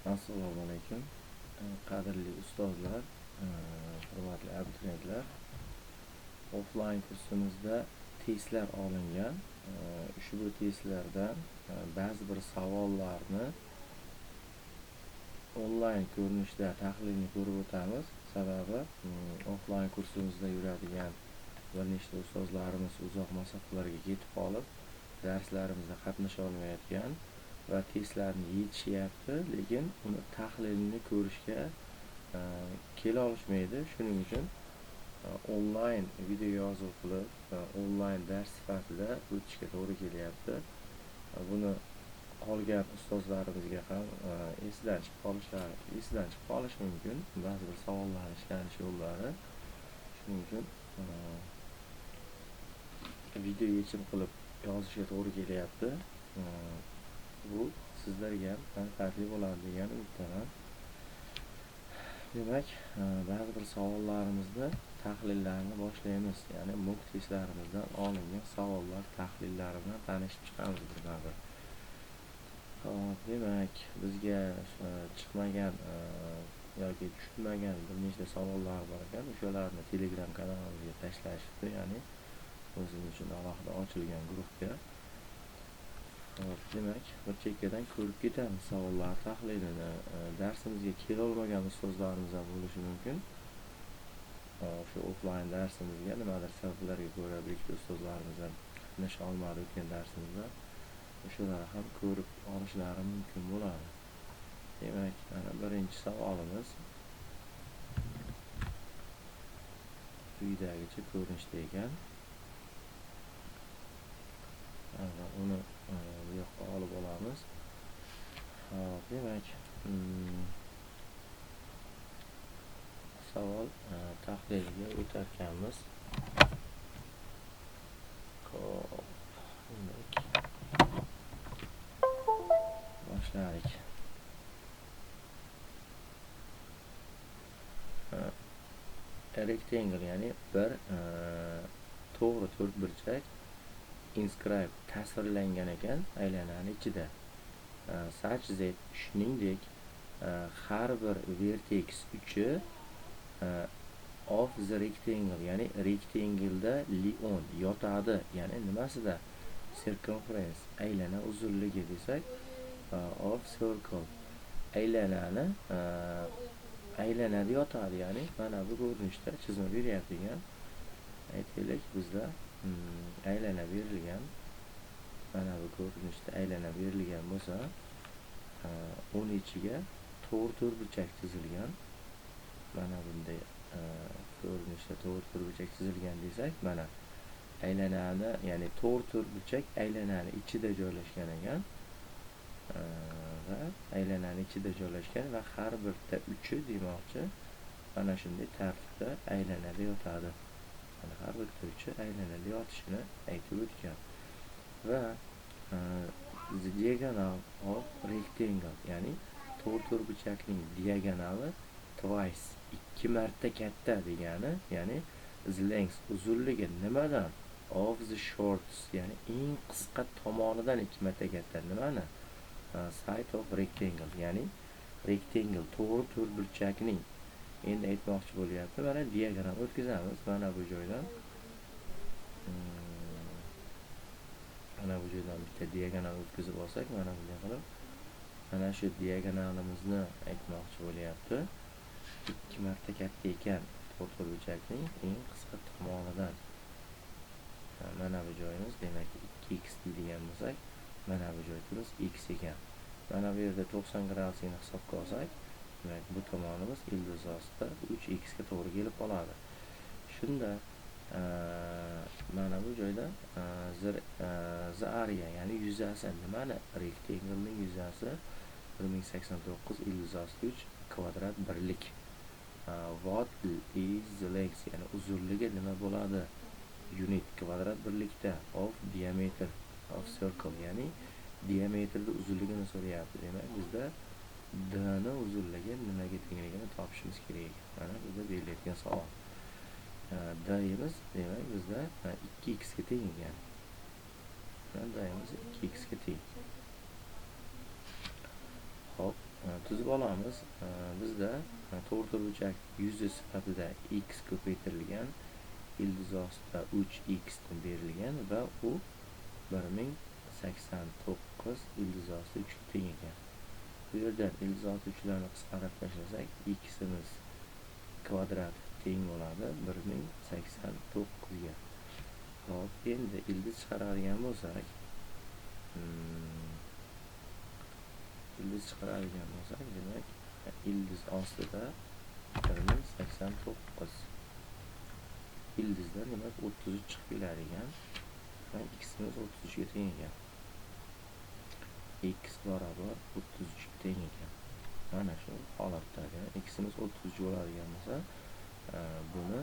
Assalomu alaykum, qadrli ustozlar, hurmatli abituriyentlar. Offline kursimizda testlar olingan. Ushbu testlardan ba'zi bir savollarni onlayn ko'rinishda tahlilini ko'rib o'tamiz. Sababi offline kursimizda yuradigan bir nechta ustozlarimiz uzoq masofalarga ketib qolib, darslarimizda qatnasha olmayotgan va testlarni yetishyapti, lekin uni tahlilini ko'rishga kela olishmaydi. Shuning uchun onlayn video yozuv qilib, onlayn dars sifatida o'tishga to'g'ri kelyapti. Buni qolgan ustozlarimizga ham esidan chiqib qolishi mumkin ba'zi bir savollar ishlanish yo'llari. Shuning uchun video yechim qilib yozishga to'g'ri kelyapti. Bu sizlarga ham manfaatli bo'ladi degan umiddaman. Demak, ba'zi bir savollarimizni tahlillarni boshlaymiz. Ya'ni mock testlarimizdan olingan savollar tahlillari bilan tanishib chiqamiz birma-bir. Demak, bizga chiqmagan yoki tushunmagan bir nechta savollar bor ekan. O'shalarni Telegram kanalimizga tashlashibdi, ya'ni o'zimiz uchun alohida ochilgan guruhga. Demak, bir chekkadan ko'rib ketamiz savollar tahlilini. Darsimizga kela olmagan ustozlarimiz ham bo'lishi mumkin. Shu offline darsimizga nimadir sabablarga ko'ra bir ikkita ustozlarimiz ham qatnasha olmadi o'tgan darsimizda. O'shalar ham ko'rib olishlari mumkin bo'ladi. Demak, mana birinchi savolimiz quyidagicha ko'rinishda ekan. Uni bu yoqqa olib olamiz. Demak, savol tahliliga o'tarkanmiz. Boshladik. Rectangle, ya'ni bir to'g'ri to'rtburchak inscribe tasvirlangan ekan aylanani ichida. Such that, shuningdek, har bir vertex uchi of the rectangle, ya'ni rectangle'da lion yotadi. Ya'ni nimasida? Circumference, aylana uzunligi desak, of circle, aylanani aylanada yotadi. Ya'ni mana bu ko'rinishda chizma beryapti ekan. Aytaylik, bizda aylana berilgan. Mana bu ko'rinishda aylana berilgan bo'lsa, uni ichiga to'g'ri to'rtburchak chizilgan. Mana bunday ko'rinishda to'g'ri to'rtburchak chizilgan desak, mana aylanani, ya'ni to'g'ri to'rtburchak aylanani ichida joylashgan ekan. Va aylanani ichida joylashgan va har birta uchi demoqchi mana shunday tartibda aylanada yotadi. Mana har birta uchi aylanada yotishini aytib o'tgan. Va the diagonal of rectangle, ya'ni to'g'ri to'rtburchakning diagonali twice, 2 marta katta degani, ya'ni the length, uzunligi nimadan? Of the shorts, ya'ni eng qisqa tomonidan 2 marta katta. Nimani? Side of rectangle, ya'ni rectangle to'g'ri to'rtburchakning, endi aytmoqchi bo'lyapti. Mana diagonal o'tkazamiz. Mana bu joydan bitta diagonal o'tkazib olsak, mana bunday qilib, mana shu diagonalimizni aytmoqchi bo'lyapti. 2 marta katta ekan to'g'ri to'rtburchakning eng qisqa tomonidan. Mana bu joyimiz, demak 2x deydigan bo'lsak, mana bu joy turimiz x ekan. Mana bu yerda 90 gradusini hisobga olsak, demak bu tomonimiz ildiz ostida 3x ga to'g'ri kelib qoladi. Shunda mana bu joyda the area, ya'ni yuzasi, nimani? Rectangle'ning yuzasi 1089 ildiz ostida 3 kvadrat birlik. What is the length, ya'ni uzunligi nima bo'ladi? Unit, kvadrat birlikda, of diameter of circle, ya'ni diametrda uzunligini so'rayapti. Demak, bizda d ni uzunligi nimaga tengligini topishimiz kerak. Mana bizda berilgan savol. D imiz, demak bizda 2x ga teng ekan. D imiz 2x ga teng. Hop, tuzib olamiz. Bizda to'g'ri burchak yuzi sifatida x ko'paytirilgan, ildiz ostida 3x berilgan va u 1089 ildiz osti 3 ga teng ekan. Bu yerda ildiz osti 3larni qisqartirib tashlasak, x'imiz kvadrat teng bo'ladi 1089 ga. Hop, endi ildiz chiqaradigan bo'lsak, demak, ildiz ostida 1089 ildizdan demak 33 chiqib keladigan. X'imiz 33 ga teng ekan. X barobar 33 ga teng ekan. Mana shu holatda x'imiz 33 bo'ladigan bo'lsa, buni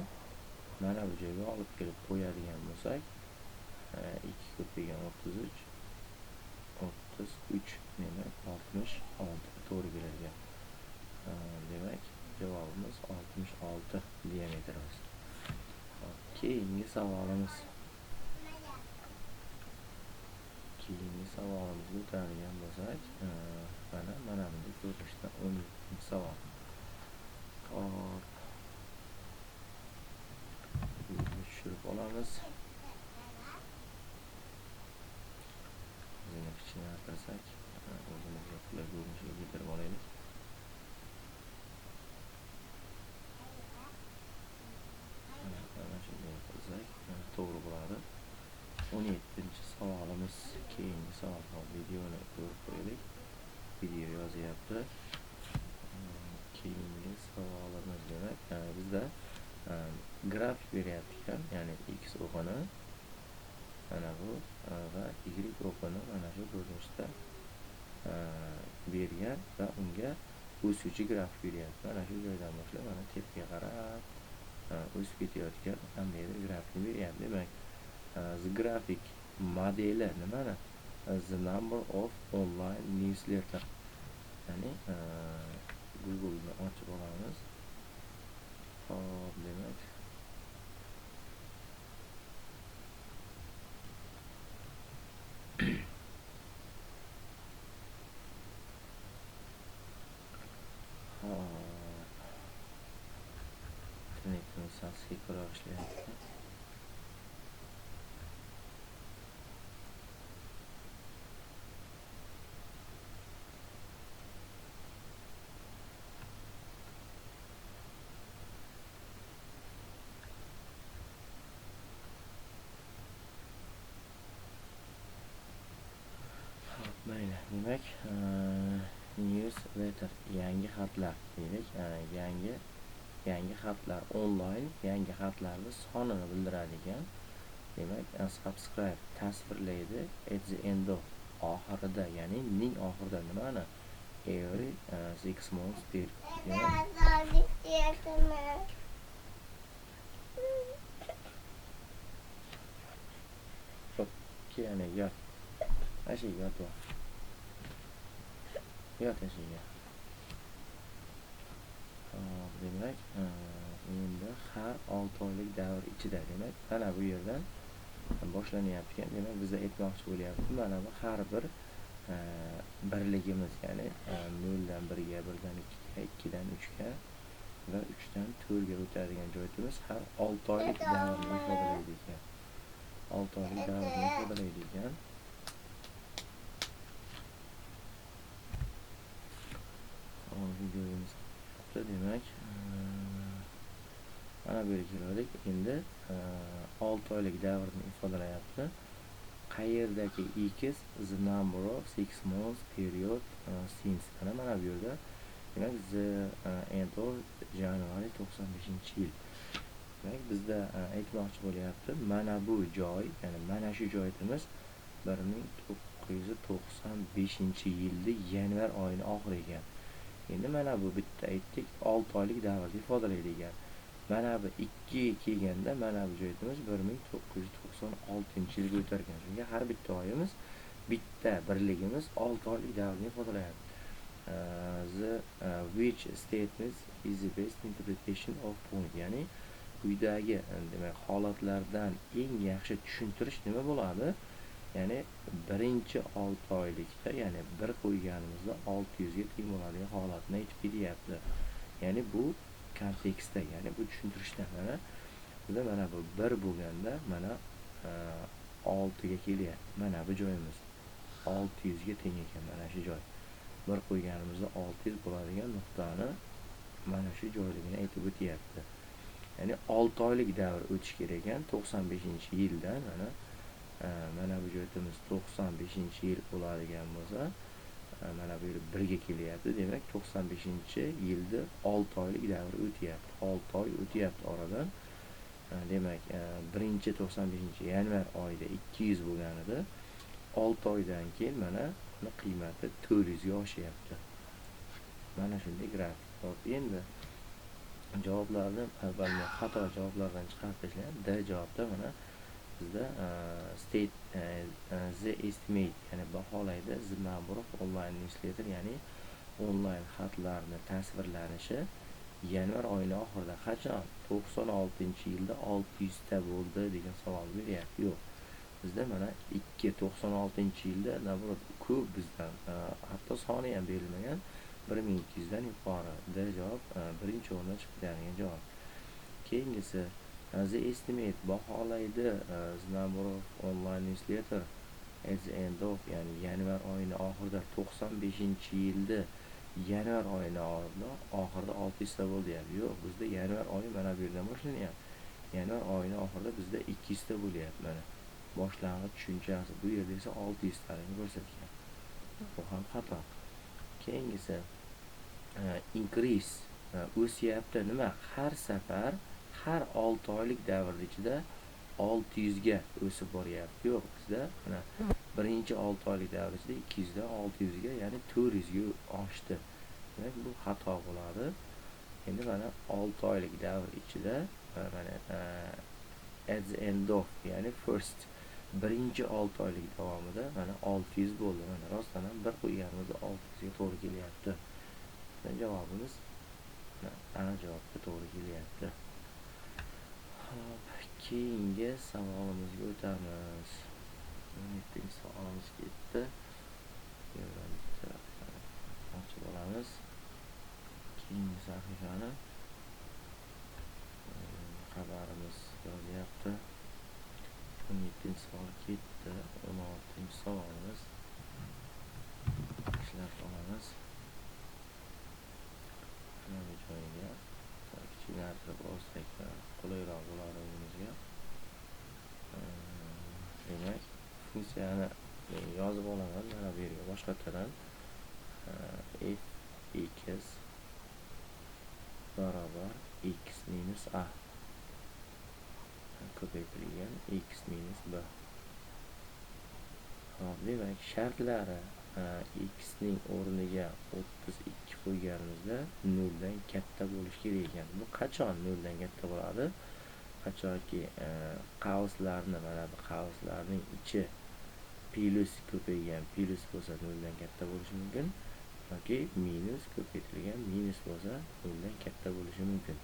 mana bu joyga olib kelib qo'yadigan bo'lsak, 2 ko'paygan 33 demak 66 to'g'ri keladigan. Demak, javobimiz 66 diametrimiz. Keyingi savolimizga o'tadigan bo'lsak, mana bunday ko'rinishda 17-savol. Hop, tushirib olamiz. Bizning kichiklartirsak, o'zimizga qulay ko'rinishiga keltirib olaylik. Mana shunday qilsak, to'g'ri bo'ladi. 17-savolimiz. Keyingi savol, videoni ko'rib qo'yaylik. Video yozyapti. Keyingi savolimiz demak, bizda grafik beryapti ekan, ya'ni x o'qini mana bu va y o'qini mana shu ko'rinishda bergan va unga o'suvchi grafik beryapti. Mana shu joydan boshlab mana tepaga qarab o'sib ketayotgan qandaydir grafik beryapti. Demak, the graphic modeli nimani? The number of online newsletter. Ya'ni Google'ni ochib olamiz. Hop, demak, internetimiz sasiga ko'ra ishlayapti. Mayli, demak, newsletter yangi xatlar dedik. Yangi xatlar online, yangi xatlarning sonini bildiradigan. Demak, subscribe tasvirlaydi at the end of, oxirida, ya'ni ning oxirida nimani? Every 6 months period. Yana yot. Ashiga yot. Ashiga. Demak, endi har 6 oylik davr ichida, demak, mana bu yerdan boshlanyapti ekan. Demak, bizda aytmoqchi bo'lyapti, mana bu har bir birligimiz, ya'ni 0 dan 1 ga, 1 dan 2 ga, 2 dan 3 ga va 3 dan 4 ga o'tadigan joyimiz har 6 oylik davrni ifodalaydi ekan. 6 oylik davrni ifodalaydi ekan. Videomiz demak, mana bu yerga keldik. Endi 6 oylik davrni ifodalayapti. Qayerdagi x the number of 6 months period since. Mana bu yerda demak, the end of January 95-yil. Demak, bizda aytmoqchi bo'lyapti, mana bu joy, ya'ni mana shu joyimiz 1995-yilda yanvar oyining oxiri ekan. Endi mana bu bitta aytdik 6 oylik davrni ifodalaydi ekan. Mana bu 2 kelganda mana bu joyimiz 1996-yilga o'tar ekan. Shunga har bitta oyimiz, bitta birligimiz 6 oylik davrni ifodalayapti. The which statement is the best interpretation of point, ya'ni quyidagi demak holatlardan eng yaxshi tushuntirish nima bo'ladi? ya'ni birinchi 6 oylikda, ya'ni bir qo'yganimizda 600 ga teng bo'ladigan holatni aytib beryapti. Ya'ni bu kontekstda, ya'ni bu tushuntirishda mana bu 1 bo'lganda mana 6 ga kelyapti. Mana bu joyimiz 600 ga teng ekan, mana shu joy. Bir qo'yganimizda 600 bo'ladigan nuqtani mana shu joyligini aytib o'tyapti. Ya'ni 6 oylik davr o'tish kerak ekan 95-yildan mana bu joyimiz 95-yil bo'ladigan bo'lsa, mana bu yerda 1 ga kelyapti. Demak 95-yilda 6 oylik davr o'tyapti. 6 oy o'tyapti oradan. Demak, birinchi 95-yanvar oyida 200 bo'lganida 6 oydan keyin mana buni qiymati 400 ga oshyapti. Mana shunday grafik. Xo'p, endi javoblarni avvalgi xato javoblardan chiqarib tashlayman. D javobda mana bizda state the estimate, ya'ni baholaydi the number of online newsletter, ya'ni onlayn xatlarni tasvirlanishi yanvar oyining oxirida qachon? 96-yilda 600 ta bo'ldi degan savol beryapti. Yo'q. Bizda mana 96-yilda navrot ko'p bizdan, hatto soni ham berilmagan, 1200 dan yuqori. D javob birinchi o'rinda chiqdi degan javob. Keyingisi the estimate baholaydi the number of online newsletter at the end of, ya'ni yanvar oyining oxirida 95-yilda yanvar oyining oxirida 600 ta bo'ldi. Yo'q, bizda yanvar oyi mana bu yerdan boshlanyapti. Yanvar oyining oxirida bizda 200 ta bo'lyapti. Mana boshlang'ich tushunchasi. Bu yerda esa 600 tani ko'rsatgan. Bu ham xato. Keyingisi increase o'syapti. Nima? Har safar har 6 oylik davr ichida 600 ga o'sib boryapti. Yo'q, bizda mana birinchi 6 oylik davr ichida 200 dan 600 ga, ya'ni 400 ga oshdi. Demak, bu xato bo'ladi. Endi mana 6 oylik davr ichida mana at the end of, ya'ni first birinchi 6 oylik davomida mana 600 bo'ldi. Mana rostdan ham bir qo'yganimizda 600 ga to'g'ri kelyapti. Javobimiz A javobga to'g'ri kelyapti. Hop, keyingi savolimizga o'tamiz. 17-chi savolimiz ketdi. Ochib olamiz. Keyingi sahifani xabarimiz yozyapti. 17-chi savol ketdi. 16-chi savolimiz. Ishlab olamiz. Mana joyiga kichiklartirib olsak qulayroq bo'ladi o'zimizga. Demak, funksiyani yozib olaman mana bu yerga boshqachadan. f(x) barobar x minus a ko'paytirilgan x minus b. Hop, demak, shartlari x ning o'rniga 32 qo'yganimizda 0 dan katta bo'lishi kerak ekan. Bu qachon 0 dan katta bo'ladi? Qachonki qavslarni, mana bu qavslarning ichi plus ko'paygan plus bo'lsa 0 dan katta bo'lishi mumkin, yoki minus ko'paytirilgan minus bo'lsa 0 dan katta bo'lishi mumkin.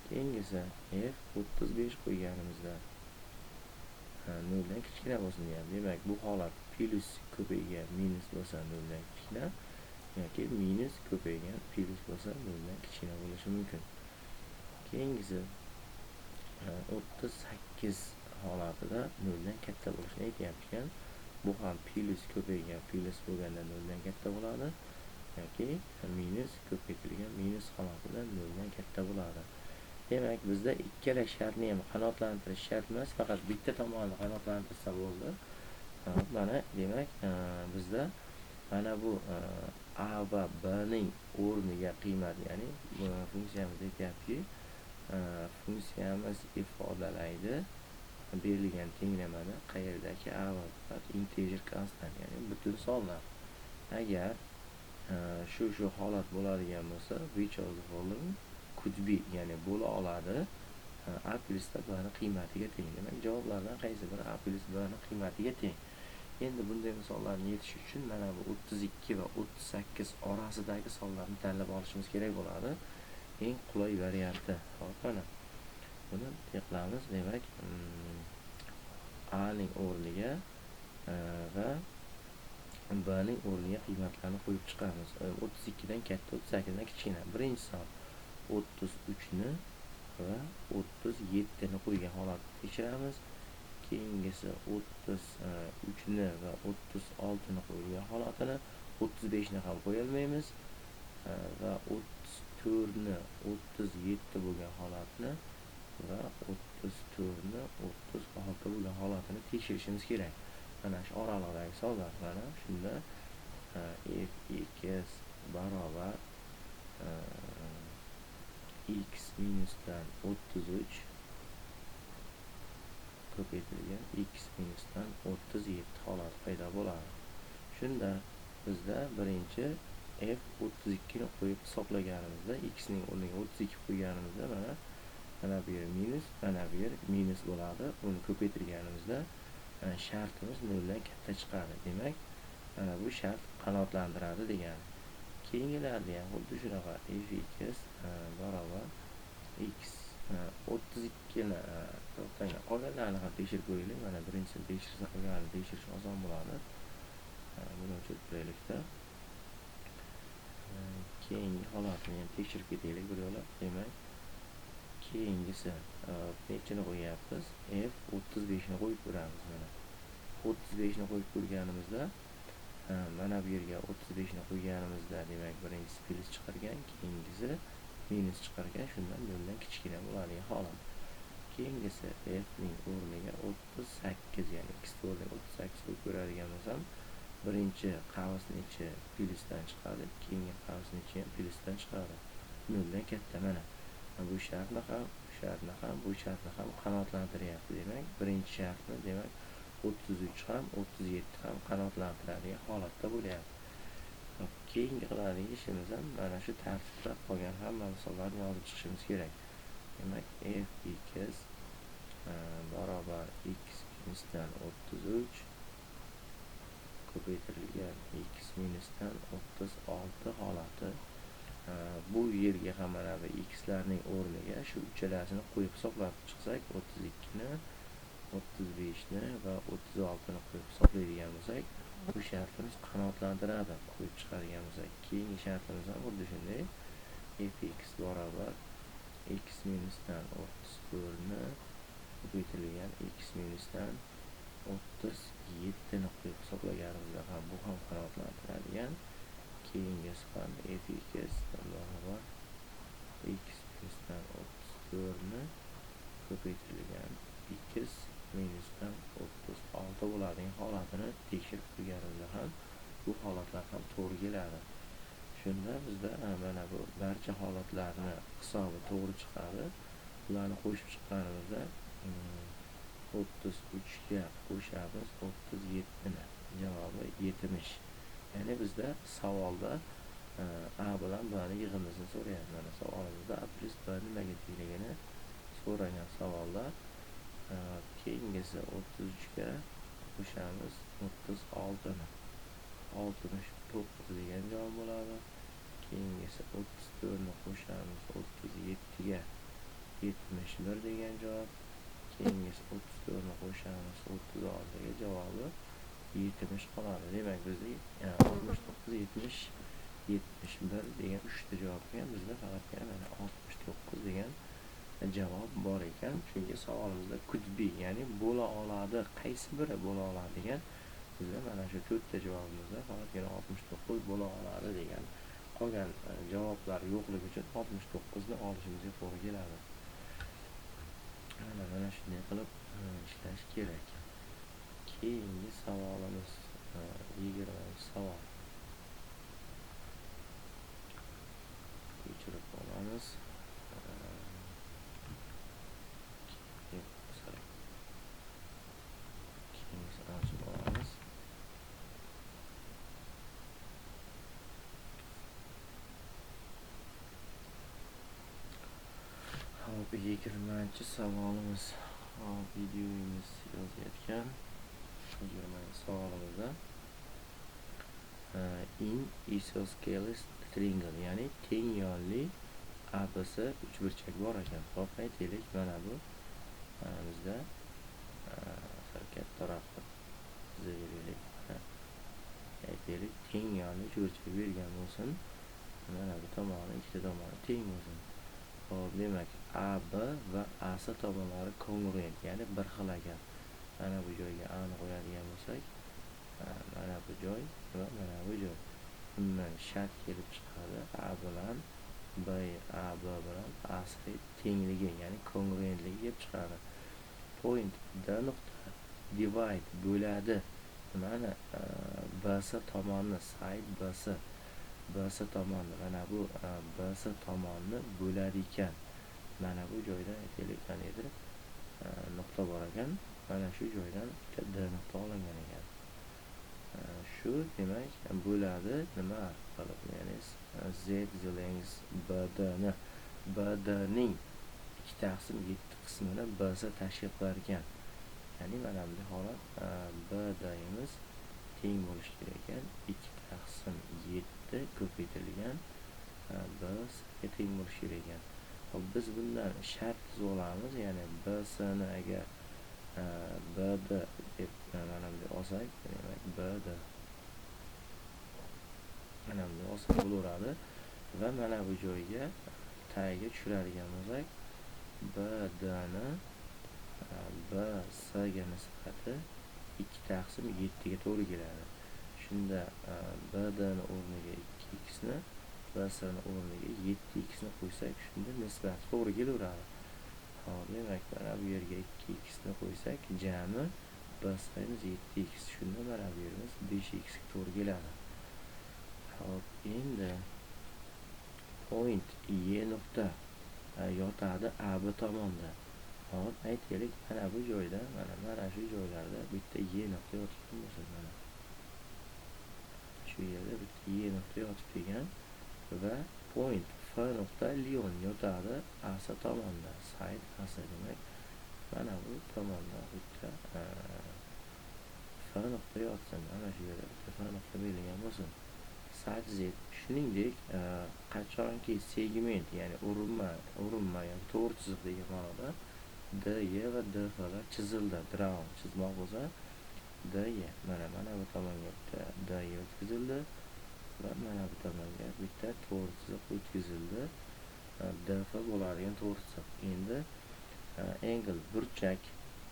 Keyingisi f 35 qo'yganimizda 0 dan kichkina bo'lsin deyapti. Demak, bu holat plus ko'paygan minus bo'lsa 0 dan kichkina, yoki minus ko'paygan plus bo'lsa 0 dan kichkina bo'lishi mumkin. Keyingisi 38 holatida 0 dan katta bo'lishini aytyapti. Bu ham plus ko'paygan plus bo'lganda 0 dan katta bo'ladi, yoki minus ko'paytirilgan minus holatida 0 dan katta bo'ladi. Demak, bizda ikkala shartni ham qanoatlantirish shart emas, faqat bitta tomonni qanoatlantirsa bo'ldi. Mana demak, bizda mana bu a va b ning o'rniga qiymat, ya'ni funksiyamiz aytyaptiki, funksiyamiz ifodalaydi berilgan tenglamada qayerdagi a va b integer constant, ya'ni butun sonlar. Agar shu holat bo'ladigan bo'lsa, which of the following could be, ya'ni bo'la oladi, a plus b ni qiymatiga teng. Demak, javoblardan qaysi biri a plus b ni qiymatiga teng? Endi bunday misollarni yechish uchun mana bu 32 va 38 orasidagi sonlarni tanlab olishimiz kerak bo'ladi. Eng qulay varianti. Hop, mana buni qilamiz. Demak, a ning o'rniga va b ning o'rniga qiymatlarni qo'yib chiqamiz. 32 dan katta, 38 dan kichkina. Birinchi savol 33 ni va 37 ni qo'ygan holatda tekshiramiz. Keyingisi 33 ni va 36 ni qo'ygan holatini, 35 ni ham qo'ya olmaymiz va 34 ni 37 bo'lgan holatni va 34 ni 36 bo'lgan holatini tekshirishimiz kerak. Mana shu oralig'idagi savollar. Mana shunda f(x) barobar x minusdan 33 ko'paytirilgan x minusdan 37 holati paydo bo'ladi. Shunda bizda birinchi f(32) ni qo'yib hisoblaganimizda, x ning o'rniga 32 qo'yganimizda mana bu yer minus, mana bu yer minus bo'ladi. Uni ko'paytirganimizda shartimiz 0 dan katta chiqadi. Demak, mana bu shart qanoatlantiradi degani. Keyingilarida ham xuddi shunaqa f(x) barobar x 32 ni to'xtang, qolganlarni ham tekshirib ko'raylik. Mana birinchisini tekshirsa qolganini tekshirish oson bo'ladi. Buni o'chirib qo'yaylik-da. Keyingi holatini ham tekshirib ketaylik bir yo'la. Demak, keyingisi nechini qo'yapmiz? f(35) ni qo'yib ko'ramiz. Mana 35 ni qo'yib ko'rganimizda, mana bu yerga 35 ni qo'yganimizda, demak, birinchisi plyus chiqargan, keyingisi minus chiqargan, shundan 0 dan kichkina bo'ladigan holat. Keyingisi f ning o'rniga 38, ya'ni x o'rniga 38 qo'yib ko'radigan bo'lsam, birinchi qavsning ichi plyusdan chiqadi, keyingi qavsning ichi ham plyusdan chiqadi. 0 dan katta. Mana bu shartni ham, bu shartni ham qanoatlantiryapti. Demak, birinchi shartni, demak, 33 ham, 37 ham qanoatlantiradigan holatda bo'lyapti. Keyingi qiladigan ishimiz ham mana shu tartibda qolgan hamma misollarni yozib chiqishimiz kerak. Demak, f(x) barobar x minusdan 33 ko'paytirilgan x minusdan 36 holati. Bu yerga ham mana bu x larning o'rniga shu uchalasini qo'yib hisoblab chiqsak, 32 ni, 35 ni va 36 ni qo'yib hisoblaydigan bo'lsak, bu shartimiz qanoatlantiradi. Qo'yib chiqadigan bo'lsak, keyingi shartimiz ham xuddi shunday. f(x) barobar x minusdan 34 ni ko'paytirilgan x minusdan 37 ni qo'yib hisoblaganimizda ham bu ham qanoatlantiradigan. Keyingisi ham f(x) barobar x minusdan 34 ni ko'paytirilgan x minusdan 36 bo'ladigan holatini tekshirib ko'rganimizda ham bu holatlar ham to'g'ri keladi. Shunda bizda mana bu barcha holatlarni hisobi to'g'ri chiqadi. Ularni qo'shib chiqqanimizda 33 ga qo'shamiz 37 ni. Javobi 70. Ya'ni bizda savolda a bilan b ni yig'indisini so'rayapti. Mana savolimizda a plus b nimaga tegligini so'ragan savolda. Keyingisi 33 ga qo'shamiz 36 ni. 69 degan javob bo'ladi. Keyingisi 34 ni qo'shamiz 37 ga 71 degan javob. Keyingisi 34 ni qo'shamiz 36 ga javobi 70 qoladi. Demak, bizda 69, 70, 71 degan 3 ta javob kelgan. Bizda faqat mana 69 degan javob bor ekan. Chunki savolimizda could be, ya'ni bo'la oladi, qaysi biri bo'la oladi degan. Bizda mana shu 4 ta javobimizda faqatgina 69 bo'la oladi degan. Qolgan javoblar yo'qligi uchun 69 ni olishimizga to'g'ri keladi. Mana shunday qilib ishlash kerak. Keyingi savolimiz 20-savol. Ko'chirib olamiz. Keyingisini ochib olamiz. Hop, 20-savolimiz. Hop, videomiz yozayotgan. 20-savolimizda in isosceles triangle, ya'ni teng yonli ABC uchburchak bor ekan. Hop, aytaylik, mana bu bizda kattaroq chizaveraylik. Aytaylik, teng yonli cho'rchak bergan bo'lsin. Mana bu tomoni, ikkita tomoni teng bo'lsin. Hop, demak, AB va AC tomonlari kongruent, ya'ni bir xil ekan. Mana bu joyga A ni qo'yadigan bo'lsak, mana bu joy va mana bu joy. Bundan shart kelib chiqadi. A bilan AB bilan AC tengligi, ya'ni kongruentligi kelib chiqadi. Point D nuqta divide bo'ladi. Mana BC tomonni, side BC tomonni, mana bu BC tomonni bo'ladi ekan. Mana bu joydan aytaylik, qaniydir nuqta bor ekan. Mana shu joydan D nuqta olingan ekan. Shu demak bo'ladi nima qilib, ya'ni Z the length BD ni, BD ning 2/7 qismini BC tashkil qilar ekan. Ya'ni mana bunday holat, BD imiz teng bo'lishi kerak ekan. 2/7 ko'paytirilgan BC ga teng bo'lishi kerak ekan. Hop, biz bundan shart olamiz, ya'ni BC ni agar BD deb mana bunday olsak, demak BD mana bunday olsak bo'laveradi va mana bu joyga tagiga tushiradigan bo'lsak, BD ni BC ga nisbati 2/7 ga to'g'ri keladi. Shunda BD ni o'rniga 2x ni, BC ni o'rniga 7x ni qo'ysak, shunda nisbati to'g'ri kelaveradi. Hop, demak, mana bu yerga 2x ni qo'ysak, jami BC imiz 7x, shunda mana bu yerimiz 5x ga to'g'ri keladi. Hop, endi point E nuqta yotadi AB tomonda. Hop, aytaylik, mana bu joyda, mana shu joylarda bitta E nuqta yotgan bo'lsa, mana shu yerda bitta E nuqta yotib kelgan va point F nuqta Lion yotadi AC tomonda, side AC, demak mana bu tomonda bitta F nuqta yotsin. Mana shu yerda bitta F nuqta belgilangan bo'lsin. Side Z. Shuningdek, qachonki segment, ya'ni urinma yoki to'g'ri chiziq degan ma'noda DE va DF lar chizildi, drawn chizmoq bo'lsa, DE mana bu tomonga bitta DE o'tkazildi va mana bu tomonga bitta to'g'ri chiziq o'tkazildi. DF bo'ladigan to'g'ri chiziq. Endi angle, burchak,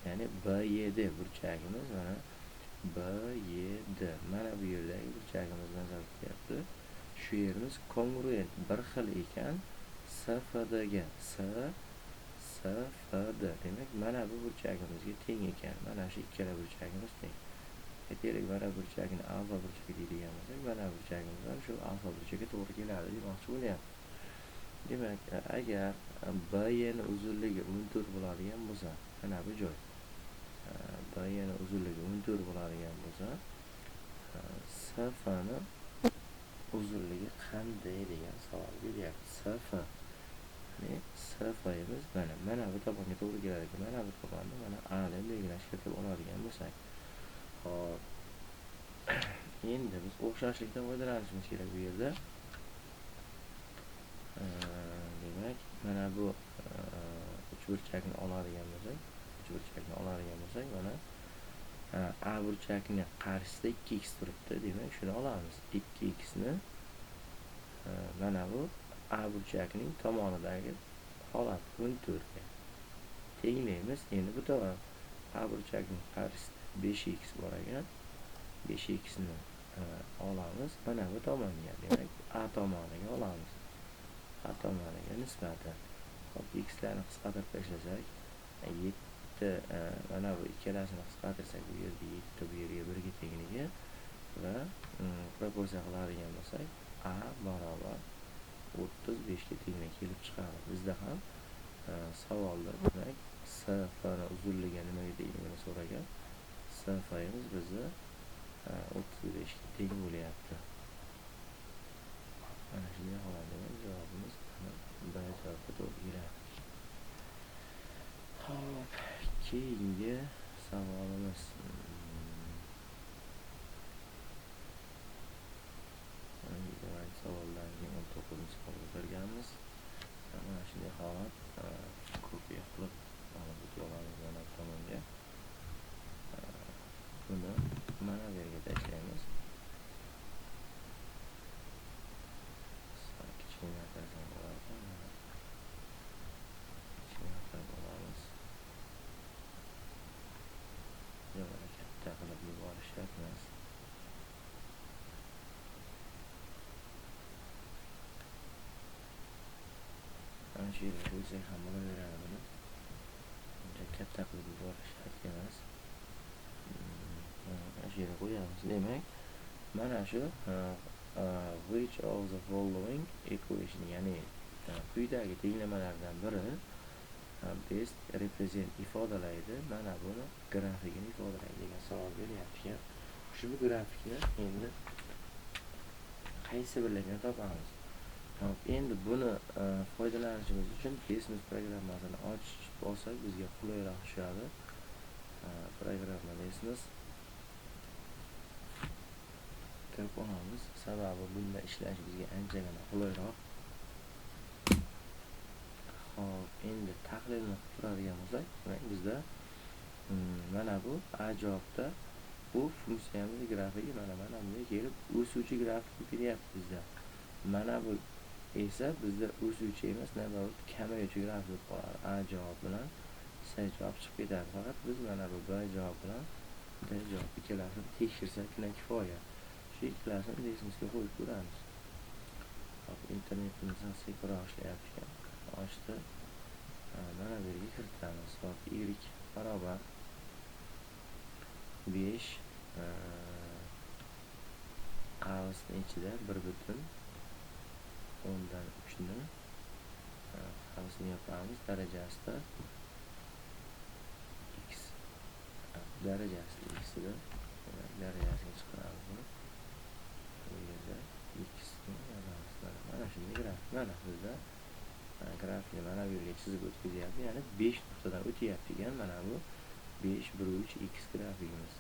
ya'ni BED burchagimiz, mana BED, mana bu yerdagi burchagimiz nazarda tutyapti. Shu yerimiz kongruent, bir xil ekan SFD ga, SFD, demak mana bu burchagimizga teng ekan. Mana shu ikkala burchagimiz teng. Aytaylik, mana burchagini alfa burchagi deydigan bo'lsak, mana burchagimiz ham shu alfa burchagiga to'g'ri keladi demoqchi bo'lyapti. Demak, agar BE ni uzunligi 14 bo'ladigan bo'lsa, mana bu joy BE ni uzunligi 14 bo'ladigan bo'lsa, SF ni uzunligi qanday degan savol beryapti. SF, ya'ni SF imiz mana bu tomonga to'g'ri keladi ekan. Mana bu tomonni mana A deb belgilashga kirib oladigan bo'lsak. Hop, endi biz o'xshashlikdan foydalanishimiz kerak bu yerda. Demak, mana bu uchburchakni oladigan bo'lsak, mana A burchakni qarshisida 2x turibdi. Demak, shuni olamiz. 2x ni mana bu A burchakning tomonidagi holat 14 ga tenglaymiz. Endi bu tomon A burchakning qarshisida 5x bor ekan. 5x ni olamiz mana bu tomonga, demak A tomoniga olamiz. A tomoniga nisbatan. Hop, x larni qisqartirib tashlasak, 7, mana bu ikkalasini qisqartirsak, bu yerda 7, bu yerga 1 ga tengligi va proporsiya qiladigan bo'lsak, A barobar 35 ga tenglik kelib chiqadi. Bizda ham savolda demak SF ni uzunligi nimaga tengligini so'ragan. SF imiz bizda 35 ga teng bo'lyapti. Mana shunday holatda javobimiz B javobga to'g'ri keladi. Hop, keyingi savolimiz savollarga 19-savolga kirganmiz. Mana shunday holat, kopiya qilib olib o'tib olamiz mana tomonga. Buni shu yerga qo'ysak ham bo'laveradi buni. Uncha katta qilib yuborish shart emas. Shu yerga qo'yamiz. Demak, mana shu which of the following equation, ya'ni quyidagi tenglamalardan biri best represent ifodalaydi, mana buni grafikini ifodalaydi degan savol beryapti. Ushbu grafikni endi qaysi birligini topamiz. Endi buni foydalanishimiz uchun Desmos programmasini ochish bo'lsak bizga qulayroq tushadi. Programma Desmos kirib olamiz, sababi bunda ishlash bizga anchagina qulayroq. Xo'p, endi tahlilni qilib turadigan bo'lsak, bizda mana bu A javobda bu funksiyamiz grafiki mana bunday kelib o'suvchi grafik beryapti bizda. Mana bu esa bizda o'suvchi emas, navbat kamayuvchi grafik bo'lib qoladi. A javob bilan C javob chiqib ketadi. Faqat biz mana bu B javob bilan D javob ikkalasini tekshirsakgina kifoya. Shu ikkalasini Desmosga qo'yib ko'ramiz. Hop, internetimizni sekinroq ishlayapti ekan. Ochdi. Mana bu yerga kiritamiz. Hop, y barobar 5 qavsning ichida 1/10 qavsni yopamiz, darajasida x darajasi x'da darajasiga chiqaramiz buni. Bu yerda x ni yozamiz. Mana shunday grafik. Mana bizda grafikni mana bu yerga chizib o'tkazyapti, ya'ni 5 nuqtadan o'tyapti ekan. Mana bu 5/3x grafikimiz.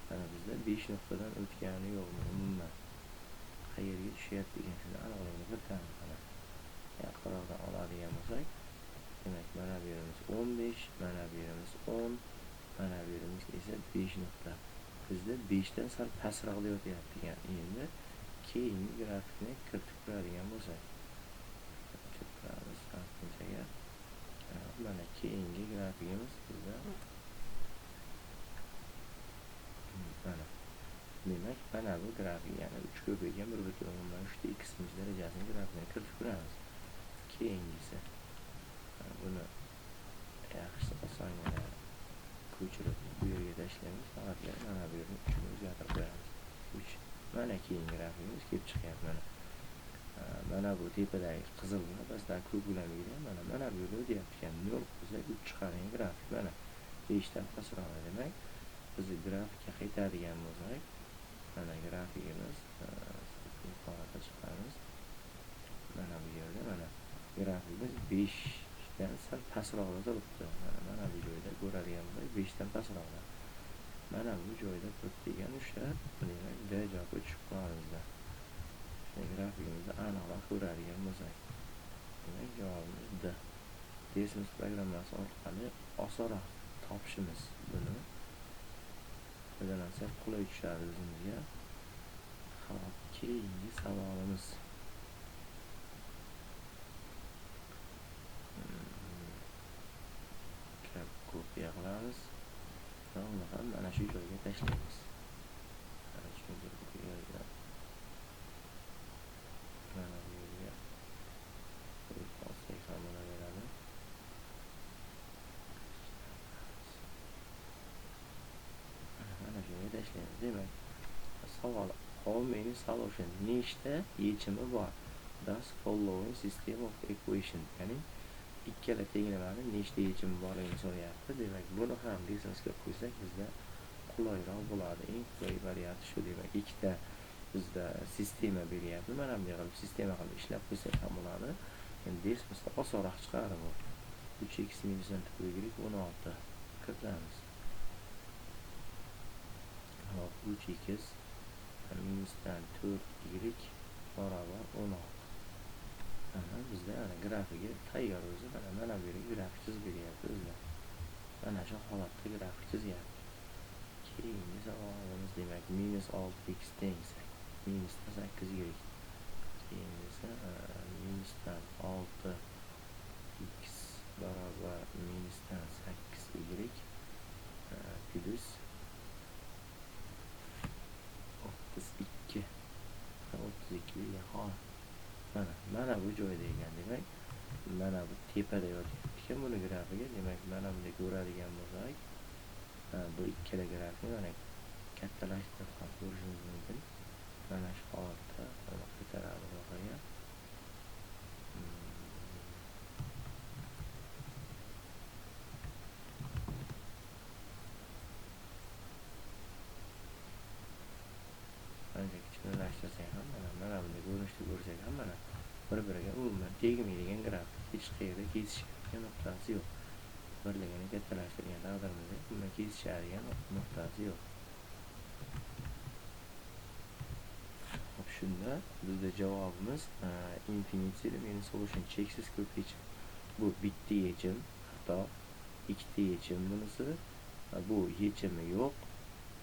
Mana bizda 5 nuqtadan o'tgani yo'qmi umuman. Qayerga tushyapti ekan, shuni aniqlikni kiritamiz. Mana yaqinroqdan oladigan bo'lsak, demak mana bu yerimiz 15, mana bu yerimiz 10, mana bu yerimiz esa 5 nuqta. Bizda 5 dan sal pastroqda yotyapti ekan. Endi keyingi grafikni kiritib ko'radigan bo'lsak, mana keyingi grafikimiz bizda mana. Demak, mana bu grafik, ya'ni 3 ko'paygan 1/3 x darajasini grafikini kiritib ko'ramiz. Keyingisi buni yaxshi osongina ko'chirib bu yerga tashlaymiz. Faqat mana bu yerni 3 ni o'zgartirib qo'yamiz. 3. Mana keyingi grafikimiz kelib chiqyapti. Mana bu tepadagi qizil bilan pastdagi ko'k bilan bergan. Mana bu yerda o'tyapti ekan. 0 bo'lsa 3 chiqadigan grafik. Mana 5 dan pastroq. Demak, biz grafikka qaytadigan bo'lsak, mana grafikimiz yuqoriga chiqamiz. Mana bu yerda mana grafikimiz 5 dan sal pastroqda turibdi. Mana bu joyda ko'radigan bo'lsak 5 dan pastroqda. Mana bu joyda turibdi ekan o'sha. Demak, D javobi tushib qoladi bizda. Grafikimizni aniqroq ko'radigan bo'lsak, demak javobimiz D. Desmos programmasi orqali osonroq topishimiz buni foydalansak qulay tushadi o'zimizga. Xo'p, keyingi savolimiz kopiya qilamiz va uni ham mana shu joyga tashlaymiz. Mana shu yerga mana bu yerga qo'yib olsak ham bo'laveradi. Mana shu yerga tashlaymiz. Demak, savol: how many solution, nechta yechimi bor? Does following system of equation, ya'ni ikkala tenglamani nechta yechimi borligini so'rayapti. Demak, buni ham Desmosga qo'ysak bizda qulayroq bo'ladi. Eng qulay variant shu. Demak, ikkita bizda sistema beryapti. Mana bunday qilib sistema qilib ishlab qo'ysak ham bo'ladi. Endi Desmosda osonroq chiqadi bu. 3x - 16 kiritamiz. Hop, 3x minusdan 4y barobar 16. Bizda grafiki tayyor o'zi. Mana bu yerga grafik chizib beryapti bizda. Mana shu holatda grafik chizyapti. Keyingi savolimiz, demak, -6x tengsa minusdan 8y. Keyin esa minusdan 6x barobar minusdan 8y plus 32 degan hol. Mana bu joyda ekan. Demak, mana bu tepada yotyapti buni grafiga. Demak, mana bunday ko'radigan bo'lsak, bu ikkala grafni mana kattalashtirib ham ko'rishimiz mumkin. Mana shu holatda ko'taradi orqaga. Ancha kichkinlashtirsak ham mana bunday ko'rinishda ko'rsak ham mana bir-biriga umuman tegmaydigan graf. Hech qayerda kesishadigan nuqtasi yo'q. Birligini kattalashtirgan taqdirimizda umuman kesishadigan nuqtasi yo'q. Shunda bizda javobimiz infinity means solution, cheksiz ko'p yechim. Bu bitta yechim, xato. Ikkita yechim bunisi. Bu yechimi yo'q.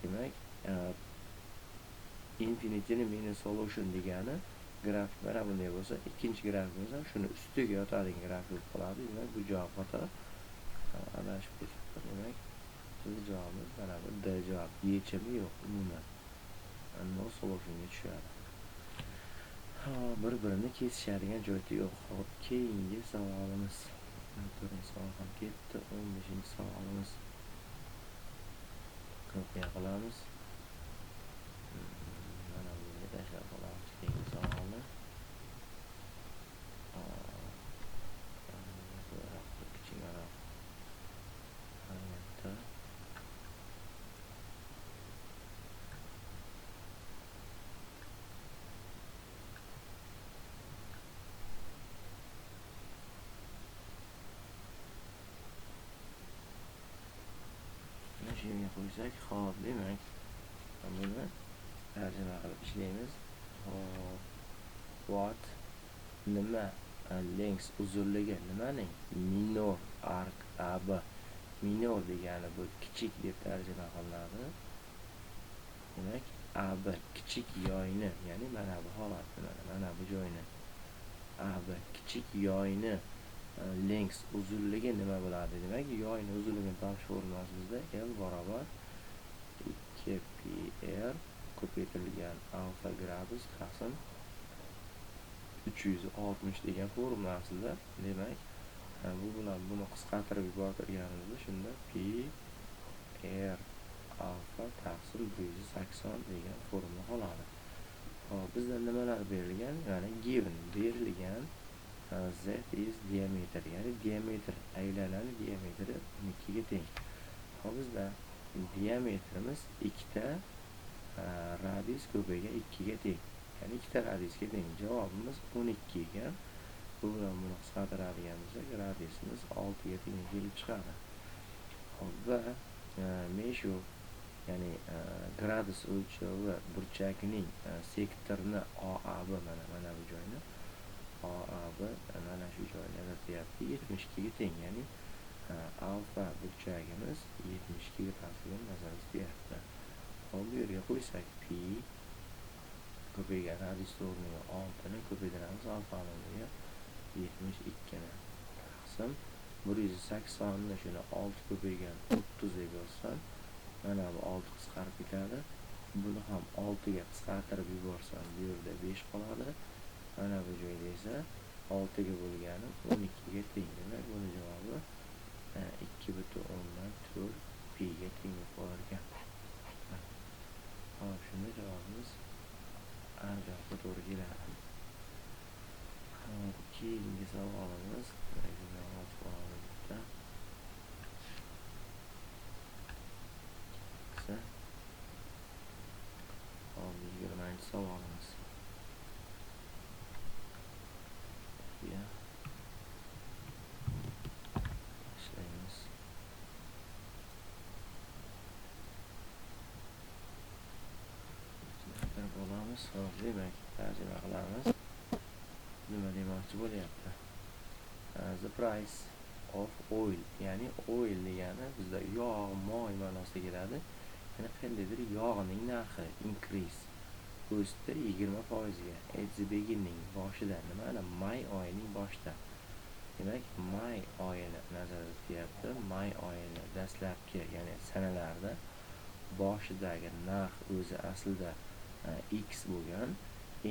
Demak, infinity means solution degani grafik mana bunday bo'lsa, ikkinchi grafikimiz ham shuni ustiga yotadigan grafik bo'ladi. Demak, bu javob xato. Adashib ketibdi. Demak, bizning javobimiz mana bu D javob. Yechimi yo'q umuman. No solutionga tushadi. Bir-birini kesishadigan joyi yo'q. Hop, keyingi savolimiz. 4-savol ham ketdi. 15-savolimiz. Kopiya qilamiz. Mana bu yerga tashlab qolamiz keyingi savolni. Kichikroq. Albatta. Shunga qo'ysak, xo'p, demak, buni tarjima qilib ishlaymiz. What nima length uzunligi nimaning minor arc AB. Minor degani bu kichik deb tarjima qilinadi. Demak, AB kichik yoyni, ya'ni mana bu holatni, mana bu joyni AB kichik yoyni length uzunligi nima bo'ladi? Demak, yoyni uzunligini topish formulasi bizda L barobar 2πr ko'paytirilgan alfa gradus qism 360 degan formulasida. Demak, bu bilan buni qisqartirib yuborganimizda shunda p r alfa taqsim 180 degan formula qoladi. Hop, bizda nimalar berilgan? Ya'ni given berilgan z is diameter, ya'ni diameter, aylanani diametri 12 ga teng. Hop, bizda diametrimiz 2 ta radius ko'piga 2 ga teng. Ya'ni 2 ta radiusga teng. Javobimiz 12 ekan. Bu bilan buni qisqartiradigan bo'lsak, radiusimiz 6 ga teng kelib chiqadi. Hop, va measure, ya'ni gradus o'lchovi burchakning sektorini OAB, mana bu joyni OAB mana shu joyni yaratyapti. 72 ga teng, ya'ni alfa burchagimiz 72 ga taqsim nazarda tutyapti. Hop, bu yerga qo'ysak, p ko'paygan radius o'rniga 6 ni ko'paytiramiz, alfa o'rniga 72 ni taqsim 180 ni shuni 6 ko'paygan 30 deb yozsam, mana bu 6 qisqarib ketadi. Buni ham 6 ga qisqartirib yuborsam, bu yerda 5 qoladi. Mana bu joyda esa 6 ga bo'lgani 12 ga teng. Demak, buni javobi 2,4 pi ga teng bo'lar ekan. Hop, shunda javobimiz A javobga to'g'ri keladi. Hop, keyingi savolimiz hop, 20-savolimiz. Ishlaymiz. Bo'lamiz. Hop, demak, tarjima qilamiz. Nima demoqchi bo'lyapti? The price of oil, ya'ni oil degani bizda yog', moy ma'nosida keladi. Ya'ni qandaydir yog'ning narxi increase, o'sdi 20% ga. At the beginning, boshida, nimani? May oyining boshida. Demak, may oyini nazarda tutyapti. May oyini dastlabki, ya'ni sanalarda boshidagi narx o'zi aslida x bo'lgan.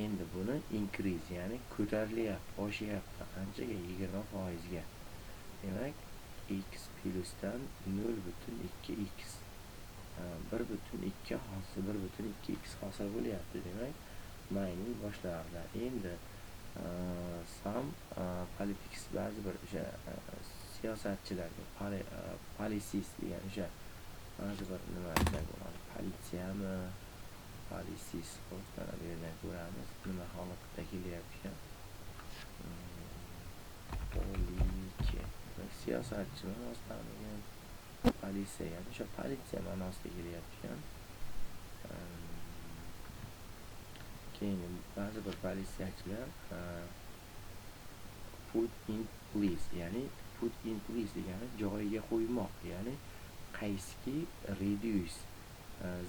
Endi buni increase, ya'ni ko'tarilyapti, oshyapti. Qanchaga? 20%ga. Demak, x plyusdan 0,2x 1,2 hosil 1,2x hosil bo'lyapti. Demak, mayning boshlarida. Endi some politics, ba'zi bir o'sha siyosatchilarga policies degan o'sha ba'zi bir nima desak bo'ladi, politsiyami, policies, hop, mana bu yerdan ko'ramiz nima holatda kelyapti. Siyosatchi ma'nosida politsiya, ya'ni o'sha politsiya ma'nosida kelyapti. Keyin ba'zi bir politsiyachilar put in place, ya'ni put in place degani joyiga qo'ymoq, ya'ni qaysiki reduce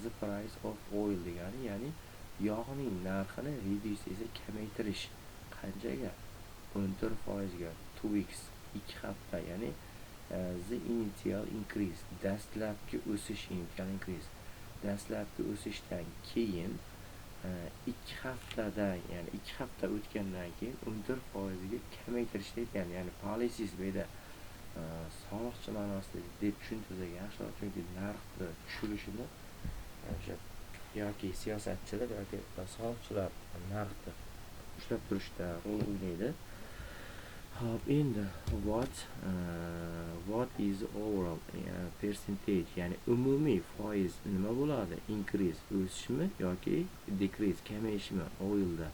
the price of oil degani, ya'ni yog'ning narxini reduce esa kamaytirish. Qanchaga? 14%ga, 2 weeks, 2 hafta, ya'ni the initial increase, dastlabki o'sish, initial increase, dastlabki o'sishdan keyin 2 haftadan, ya'ni 2 hafta o'tgandan keyin 14%ga kamaytirish deyilgan. Ya'ni policies bu yerda soliqchi ma'nosida deb tushuntirsak yaxshiroq, chunki narxni tushirishini o'sha yoki siyosatchilar yoki soliqchilar narxni ushlab turishda rol o'ynaydi. Hop, endi what is overall percentage, ya'ni umumiy foiz nima bo'ladi? Increase o'sishmi yoki decrease kamayishmi oilda?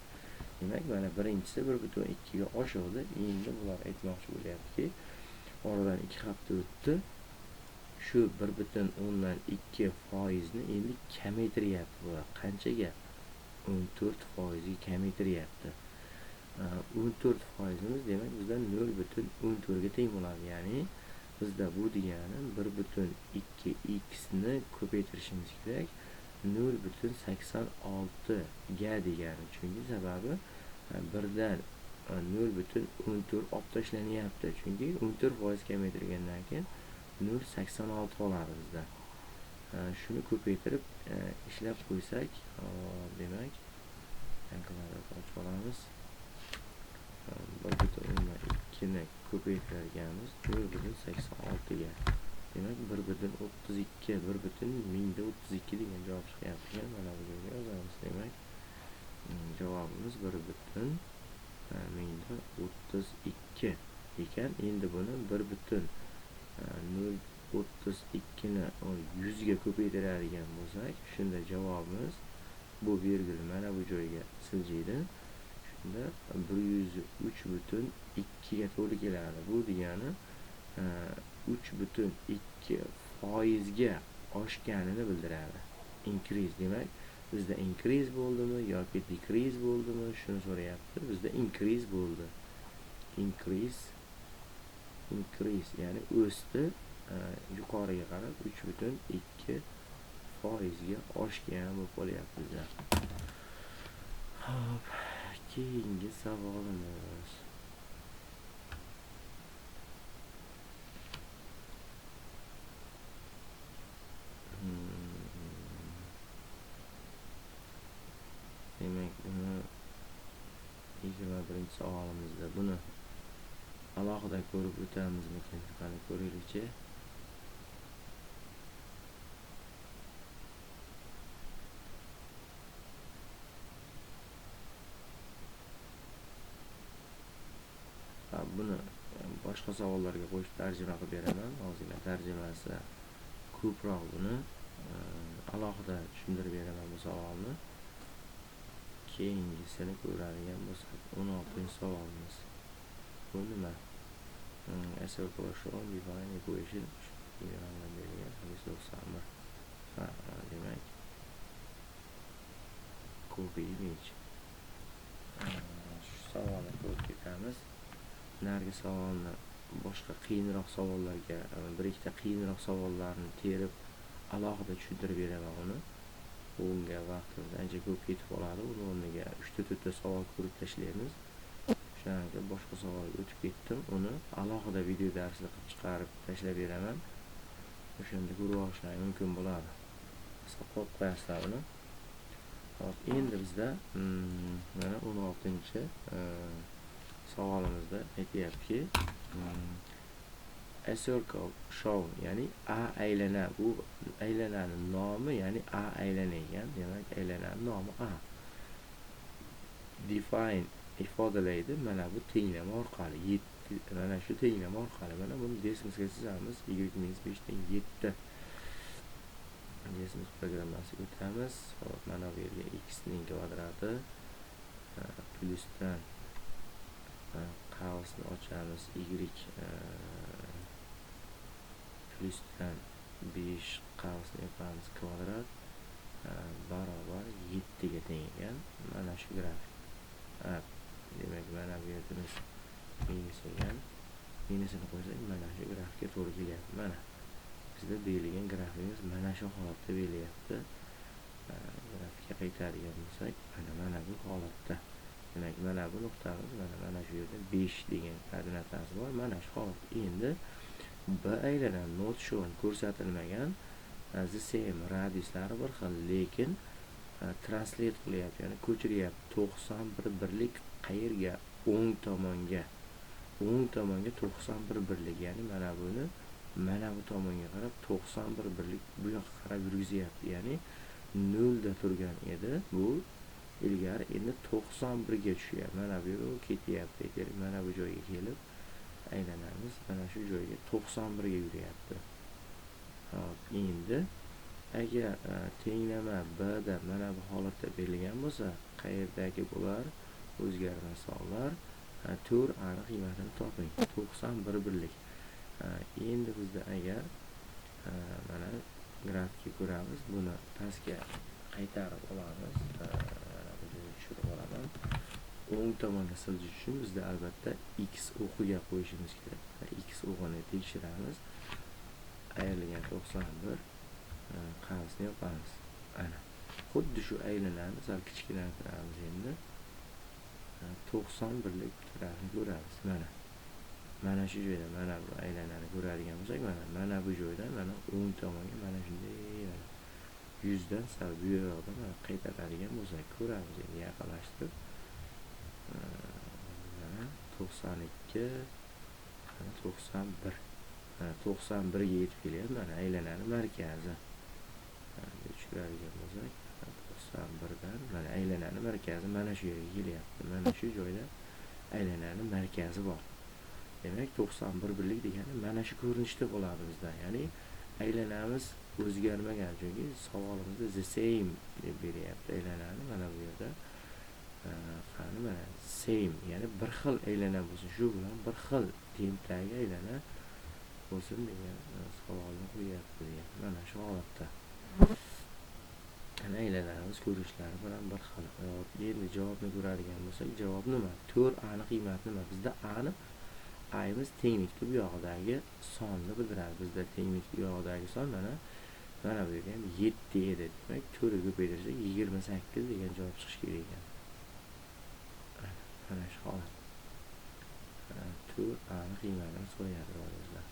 Demak, mana birinchisi 1,2 ga oshadi. Endi bular aytmoqchi bo'lyaptiki, oradan 2 hafta o'tdi. Shu 1,2% ni endi kamaytiryapti bular. Qanchaga? 14% ga kamaytiryapti. 14%imiz demak bizdan 0,14 ga teng bo'ladi. Ya'ni bizda bu degani 1,2x ni ko'paytirishimiz kerak 0,86 ga degani. Chunki sababi birdan 0,14 olib tashlanyapti. Chunki 14% kamaytirgandan keyin 0,86 qoladi bizda. Shuni ko'paytirib ishlab qo'ysak, demak, kalkulyator ochib olamiz. 1,2 ni ko'paytirganmiz 0,86 ga. Demak, 1,32, 1,1032 degan javob chiqyapti. Mana bu yerga yozamiz. Demak, javobimiz 1,1032 ekan. Endi buni 1,032 ni 100 ga ko'paytiradigan bo'lsak, shunda javobimiz bu virgul mana bu joyga siljiydi. Shunda 103,2 ga to'g'ri keladi. Bu degani 3,2% ga oshganini bildiradi. Increase, demak, bizda increase bo'ldimi yoki decrease bo'ldimi, shuni so'rayapti. Bizda increase bo'ldi. Increase, ya'ni o'sdi, yuqoriga qarab 3,2% ga oshgan bo'lib qolyapti bizda. Hop, keyingi savolimiz. Demak, buni 21-savolimizda buni alohida ko'rib o'tamizmikin? Qani ko'raylikchi. Buni boshqa savollarga qo'shib tarjima qilib beraman. Hozirda tarjimasi ko'proq, buni alohida tushuntirib beraman bu savolni. Keyingisini ko'radigan bo'lsak, 16-savolimiz. Bu nima? As a equation, define equation. Demak, copy image. Shu savolni ko'rib ketamiz. Nargi savolni boshqa qiyinroq savollarga, bir ikkita qiyinroq savollarni terib alohida tushuntirib beraman uni. Bunga vaqtimiz ancha ko'p ketib qoladi. Uni o'rniga 3-4 ta savol ko'rib tashlaymiz. O'shanga boshqa savolga o'tib ketdim. Uni alohida video darsli qilib chiqarib tashlab beraman. O'shanda ko'rib olishingiz mumkin bo'ladi. Hisoblab qo'yasizlar uni. Hop, endi bizda mana 16-chi savolimizda aytayaptiki, a circle shown, ya'ni a aylana, bu aylananing nomi, ya'ni a aylana ekan. Demak, aylananing nomi a. Define ifodalaydi. Mana bu tenglama orqali, mana shu tenglama orqali, mana buni desmosga chizamiz. y - 5 teng 7. Desmos programmasiga o'tamiz. Hop, mana bu yerga x ning kvadrati plyusdan qavsni ochamiz. Y plyusdan 5 qavsni yopamiz kvadrat barobar 7 ga teng ekan. Mana shu grafik. Demak, mana bu yerda biz minus ekan. Minusini qo'ysak, mana shu grafikka to'g'ri kelyapti. Mana bizda deyilgan grafikimiz mana shu holatda berilyapti. Grafikka qaytadigan bo'lsak, mana bu holatda. Demak, mana bu nuqtamiz, mana shu yerda 5 degan koordinatasi bor. Mana shu holat. Endi b aylana not shown ko'rsatilmagan, the same radiuslari bir xil, lekin translate qilyapti, ya'ni ko'chiryapti. 91 birlik qayerga? O'ng tomonga. O'ng tomonga 91 birlik, ya'ni mana buni mana bu tomonga qarab 91 birlik bu yoqqa qarab yurgizyapti. Ya'ni 0 da turgan edi bu ilgari, endi 91 ga tushyapti. Mana bu yerga ketyapti. Mana bu joyga kelib aylanamiz. Mana shu joyga 91 ga yuryapti. Hop, endi agar tenglama b da mana bu holatda berilgan bo'lsa, qayerdagi bular o'zgarmas sonlar, 4 aniq qiymatini toping. 91 birlik. Endi bizda agar mana grafikni ko'ramiz, buni pastga qaytarib olamiz. Buni tushirib olaman. O'ng tomonga siljish uchun bizda albatta x o'qiga qo'yishimiz kerak. X o'qini tekshiramiz. Ayrilgan 91 qavsni yopamiz. Ana xuddi shu aylanani sal kichkinaytiramiz. Endi 91 lik grafni ko'ramiz. Mana shu joyda mana bu aylanani ko'radigan bo'lsak, mana bu joydan mana o'ng tomonga mana shunday 100 dan sal bu yoqda mana qaytaradigan bo'lsak, ko'ramiz. Endi yaqinlashtirib mana 92 91 91 ga yetib kelyapti. Mana aylanani markazi. Tushiradigan bo'lsak, 91 dan mana aylanani markazi mana shu yerga kelyapti. Mana shu joyda aylanani markazi bor. Demak, 91 birlik degani mana shu ko'rinishda bo'ladi bizda. Ya'ni aylanamiz o'zgarmagan, chunki savolimizda the same deb beryapti aylanani. Mana bu yerda qani mana same, ya'ni bir xil aylana bo'lsin, shu bilan bir xil tempdagi aylana bo'lsin degan savolni qo'yapti degan. Mana shu holatda aylanamiz ko'rishlari bilan bir xil. Endi javobni ko'radigan bo'lsak, javob nima? 4 aniq qiymat nima? Bizda aniq ayimiz tenglikda bu yog'idagi sonni bildiradi. Bizda tenglikda bu yog'idagi son mana bu yerga ham 7 edi. Demak, 4 ga ko'paytirsak 28 degan javob chiqishi kerak ekan. Mana shu holat. 4 aniq qiymatini so'rayapti bizlar.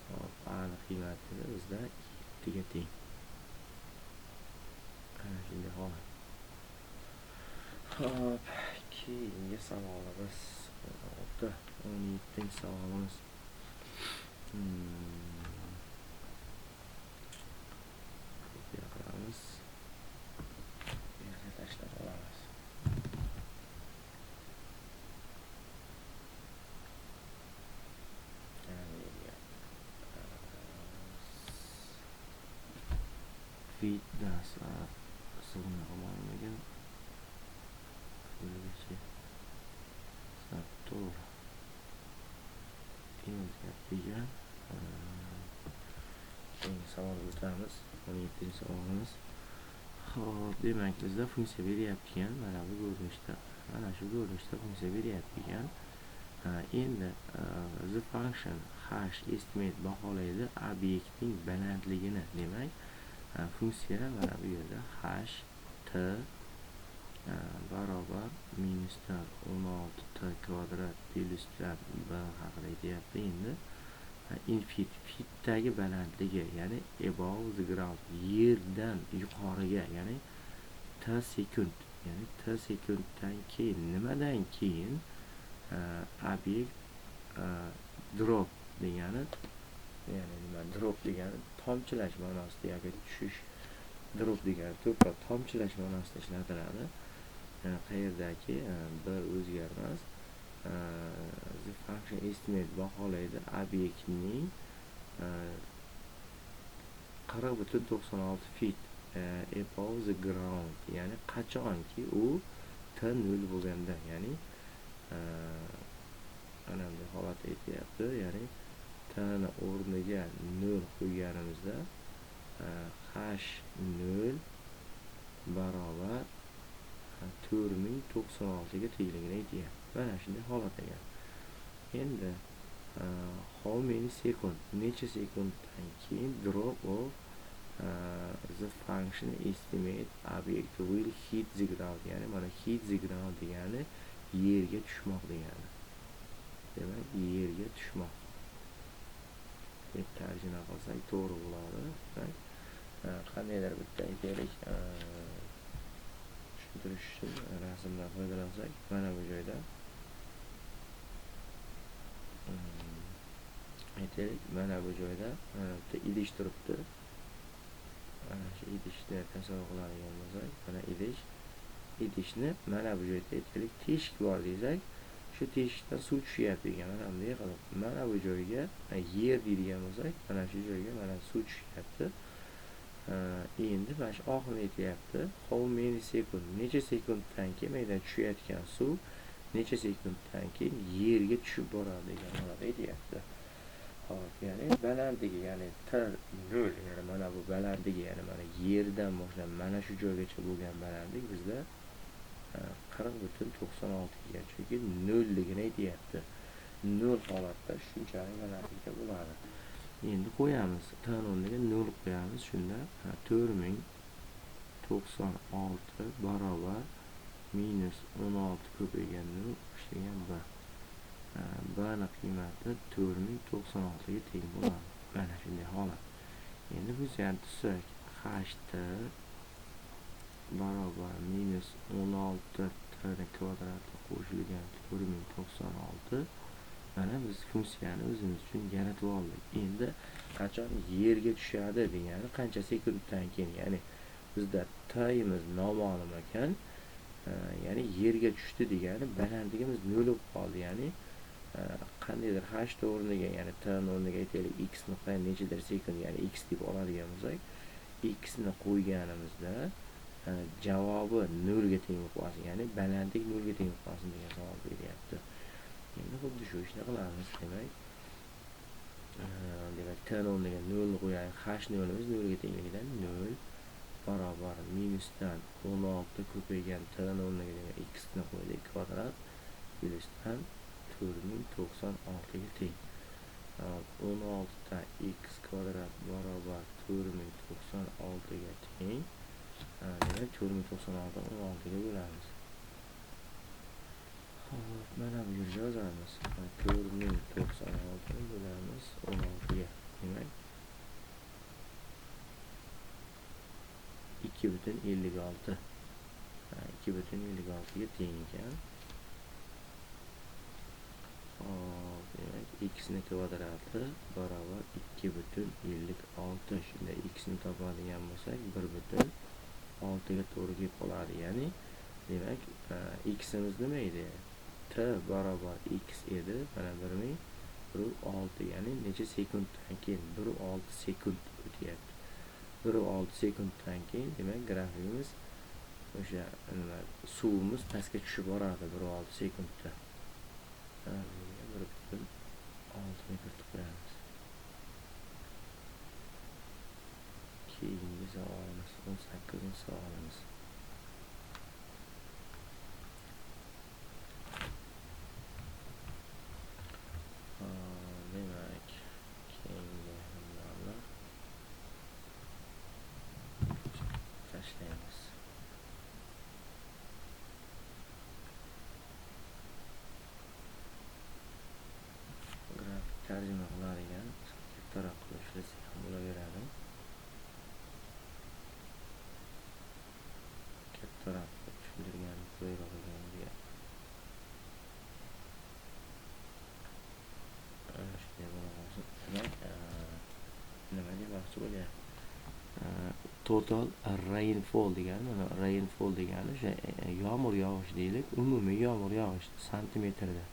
Hop, aniq qiymati bizda 7 ga teng. Ana shunday holat. Hop, keyingi savolimiz 17-chi savolimiz. Qilamiz. Yerga tashlab olamiz. Feed dasa sig'ini olmagan. To'g'ri. Degan keyingi savolga o'tamiz. 17-chi savolimiz. Xo'p, demak bizda funksiya beryapti ekan. Mana bu ko'rinishda, mana shu ko'rinishda funksiya beryapti ekan. Endi the function hash estimate baholaydi obyektning balandligini. Demak, funksiya mana bu yerda hash t barobar minusdan 16t kvadrat plyusdan b haqida aytyapti. Endi fitdagi balandligi, ya'ni above the ground, yerdan yuqoriga, ya'ni t sekund, ya'ni t sekunddan keyin, nimadan keyin obyekt drop degani, ya'ni nima drop degani tomchilash ma'nosida yoki tushish, drop degani to'proq tomchilash ma'nosida ishlatiladi. Qayerdaki bir o'zgarmas, the function estimate baholaydi obyektning 40.96 feet above the ground, ya'ni qachonki u t 0 bo'lganda, ya'ni ana bunday holat aytyapti, ya'ni t ni o'rniga 0 qo'yganimizda h0 barobar 4096 ga tengligini aytyapti. Mana shunday holat ekan. Endi how many second, necha sekunddan keyin drop of the function estimate object will hit the ground, ya'ni mana hit the ground degani yerga tushmoq degani. Demak, yerga tushmoq deb tarjima qilsak to'g'ri bo'ladi. Qandaydir bitta aytaylik, tushuntirish uchun rasmdan foydalansak, mana bu joyda aytaylik, mana bu joyda bitta idish turibdi. Mana shu idishni tasavvur qiladigan bo'lsak, mana idishni mana bu joyda aytaylik teshik bor desak, shu teshikdan suv tushyapti ekan. Mana bunday qilib, mana bu joyga yer deydigan bo'lsak, mana shu joyga mana suv tushyapti. Endi mana shu oxirida aytyapti, how many second, necha sekunddan keyin mayda tushayotgan suv necha sekunddan keyin yerga tushib boradi degan holat aytyapti. Hop, ya'ni balandligi, ya'ni t0, ya'ni mana bu balandligi, ya'ni mana yerdan boshlab mana shu joygacha bo'lgan balandlik bizda 40.96 ga, chunki 0 ligini aytyapti. 0 holatda shunchalik balandlikda bo'ladi. Endi qo'yamiz, t o'rniga 0 qo'yamiz. Shunda 4096 barobar minus 16 ko'paygan 0 qo'shilgan 1. B ni qiymati 4096 ga teng bo'ladi. Mana shunday holat. Endi biz ham tuzsak, ht barobar minus 16 t ni kvadrati qo'shilgan 4096. Mana biz funksiyani o'zimiz uchun yaratib oldik. Endi qachon yerga tushadi degani qancha sekunddan keyin, ya'ni bizda timiz noma'lum ekan, ya'ni yerga tushdi degani balandligimiz 0 bo'lib qoldi, ya'ni qandaydir h o'rniga, ya'ni t o'rniga aytaylik x nuqta nechadir sekund, ya'ni x deb oladigan bo'lsak, x ni qo'yganimizda javobi 0 ga teng bo'lib qolsin, ya'ni balandlik 0 ga teng bo'lib qolsin degan savol beryapti. Endi xuddi shu ishni qilamiz. Demak, t o'rniga 0 qo'yaylik, h nolimiz 0 ga tengligidan 0 barobar minusdan 16 ko'paygan t o'rniga demak x ni qo'ydik kvadrat plyusdan 4096 ga teng. 16 dan x kvadrat barobar 4096 ga teng. Demak, 4096 ni 16 ga bo'lamiz. Hop, mana bu yerga yozamiz. 4096 ni bo'lamiz 16 ga. Demak, 2,56. 2,56 ga teng ekan. Hop, demak, x ni kvadrati barobar 2,56. Shunda x ni topadigan bo'lsak, 1,6 ga to'g'ri kelib qoladi. Ya'ni demak, x imiz nima edi? T barobar x edi. Mana 1,6, ya'ni necha sekunddan keyin? 1,6 sekund o'tyapti. 1,6 sekunddan keyin demak grafikimiz o'sha nima, suvimiz pastga tushib boradi 1,6 sekundda. 1,6 ni kiritib qo'yamiz. Keyingi savolimiz 18-savolimiz. Demak, keyingi hamlarni tashlaymiz. Grafik tarjima qiladigan buyruq ekanligiga shunday bo'la qolsin. Demak, nima demoqchi bo'lyapti? Total rainfall degani, mana rainfall degani o'sha yomg'ir yog'ish deylik, umumiy yomg'ir yog'ish santimetrda.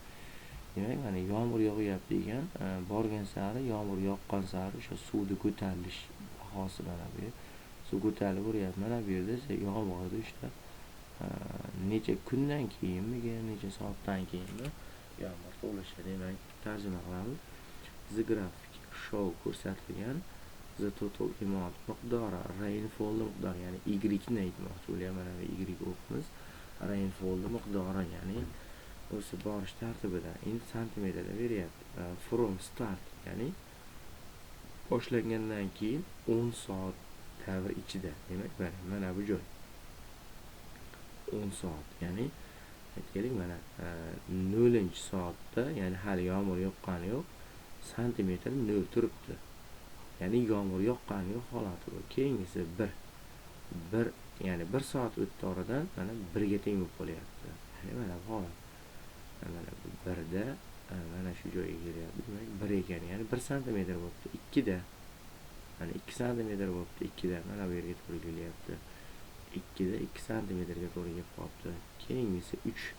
Demak, mana yomg'ir yog'yapti degan, borgan sari yomg'ir yoqqan sari o'sha suvni ko'tarilish bahosi mana bu. Suv ko'tarilib boryapti. Mana bu yerda yomg'irni işte necha kundan keyinmi, necha soatdan keyinmi yomg'ir to'lishi. Demak, tarjima qilamiz. The graphic show ko'rsatilgan the total amount miqdori, rainfall miqdori, ya'ni y ni aytmoqchi bo'lyapman. Mana bu y o'qimiz rainfall miqdori, ya'ni o'sib borish tartibida in santimetrda beryapti. From start, ya'ni boshlangandan keyin 10 soat davr ichida. Demak, mana bu joy 10 soat, ya'ni aytaylik mana 0-soatda, ya'ni hali yomg'ir yoqqani yo'q, santimetr 0 turibdi. Ya'ni yomg'ir yoqqani yo'q holati bu. Keyingisi 1, ya'ni 1 soat o'tdi oradan, mana 1 ga teng bo'lib qolyapti. Ya'ni mana bu holat. Mana bu 1 da mana shu joyga kelyapti. Demak, 1 ekan, ya'ni 1 santimetr bo'libdi. 2 da mana 2 santimetr bo'libdi. 2 da mana bu yerga to'g'ri kelyapti. 2 da 2 santimetrga to'g'ri kelib qolibdi. Keyingisi 3.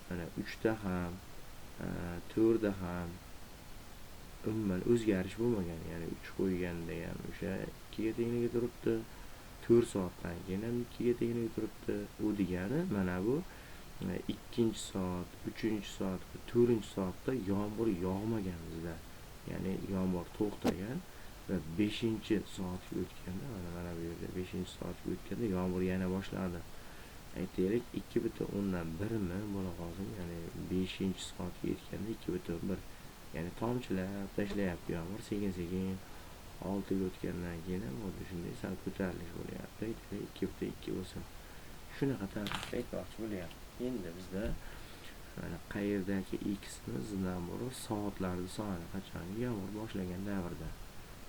Mana 3 da ham, 4 da ham umuman o'zgarish bo'lmagan. Ya'ni 3 qo'yganda ham o'sha 2 ga tengligi turibdi. 4 soatdan keyin ham 2 ga tengligi turibdi. U degani mana bu 2-soat, 3-soat, 4-soatda yomg'ir yog'magan bizda. Ya'ni yomg'ir to'xtagan va 5-soatga o'tganda, mana bu yerda 5-soatga o'tganda yomg'ir yana boshladi. Aytaylik 2,1 mi bo'la qolsin, ya'ni 5-soatga yetganda 2,1, ya'ni tomchilab tashlayapti yomg'ir sekin-sekin. 6 ga o'tgandan keyin ham xuddi shunday sal ko'tarilish bo'lyapti. 2,2 bo'lsin. Shunaqa tartibda aytmoqchi bo'lyapti. Endi bizda mana qayerdagi xni zdan bo'lib soatlarning soni qachongi yomg'ir boshlagan davrda.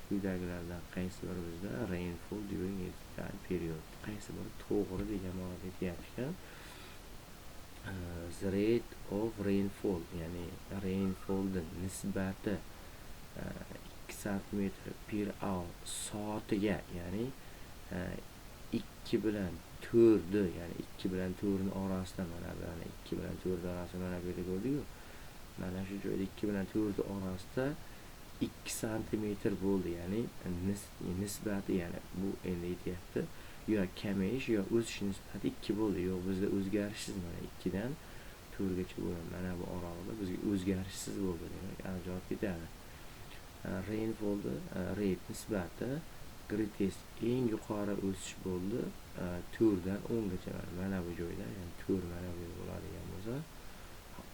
Quyidagilardan qaysi biri bizda rainfall during its time period, qaysi biri to'g'ri degan ma'noda aytyapti. The rate of rainfall, ya'ni rainfallning nisbati 2 santimetr per hour soatiga, ya'ni 2 bilan 4, ya'ni 2 bilan 4 orasida, mana 2 bilan 4 orasida mana bu yerda ko'rdik-ku. Mana shu joyda 2 bilan 4 orasida 2 santimetr bo'ldi, ya'ni nisbati, ya'ni bu endi aytyapti yo kamayish yo o'sish nisbati 2 bo'ldi. Yo'q, bizda o'zgarishsiz, mana 2 dan 4 gacha bo'lgan mana bu oraliqda bizga o'zgarishsiz bo'ldi. Demak, aniqroq ketadi. Rainfall rate nisbati greatest, eng yuqori o'sish bo'ldi 4 dan 10 gacha. Mana bu joyda, ya'ni 4 mana bu yerda bo'ladigan bo'lsa,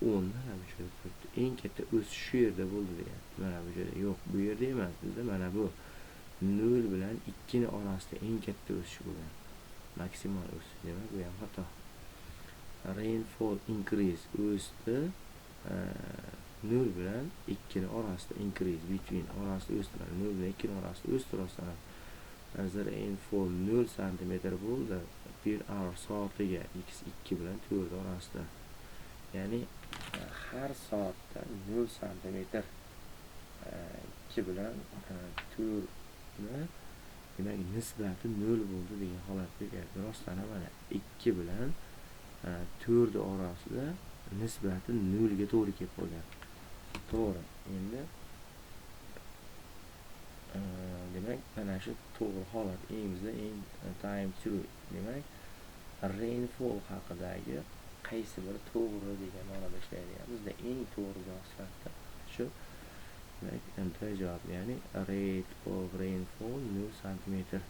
10 mana bu joyda turibdi. Eng katta o'sish shu yerda bo'ldi deyapti. Mana bu joyda yo'q, bu yerda emas. Bizda mana bu 0 bilan 2 ni orasida eng katta o'sish bo'lgan. Maksimal o'sish. Demak, bu ham xato. Rainfall increase o'sdi 0 bilan 2 ni orasida, increase between orasida o'sdi. 0 bilan 2 ni orasida o'sdi rostdan. The rainfall 0 santimetr bo'ldi per hour soatiga, x 2 bilan 4 orasida. Ya'ni har soatda 0 santimetr 2 bilan 4 ni, demak nisbati 0 bo'ldi degan holatda keldi. Rostdan mana 2 bilan 4 orasida nisbati 0 ga to'g'ri kelib qolgan. To'g'ri. Endi demak, mana shu to'g'ri holat, eng bizda eng time true. Demak, rainfall haqidagi qaysi biri to'g'ri degan ma'noda ishlaydigan. Bizda eng to'g'ri javob sifatida shu. Demak, anta javob, ya'ni rate of rainfall 0 santimetr.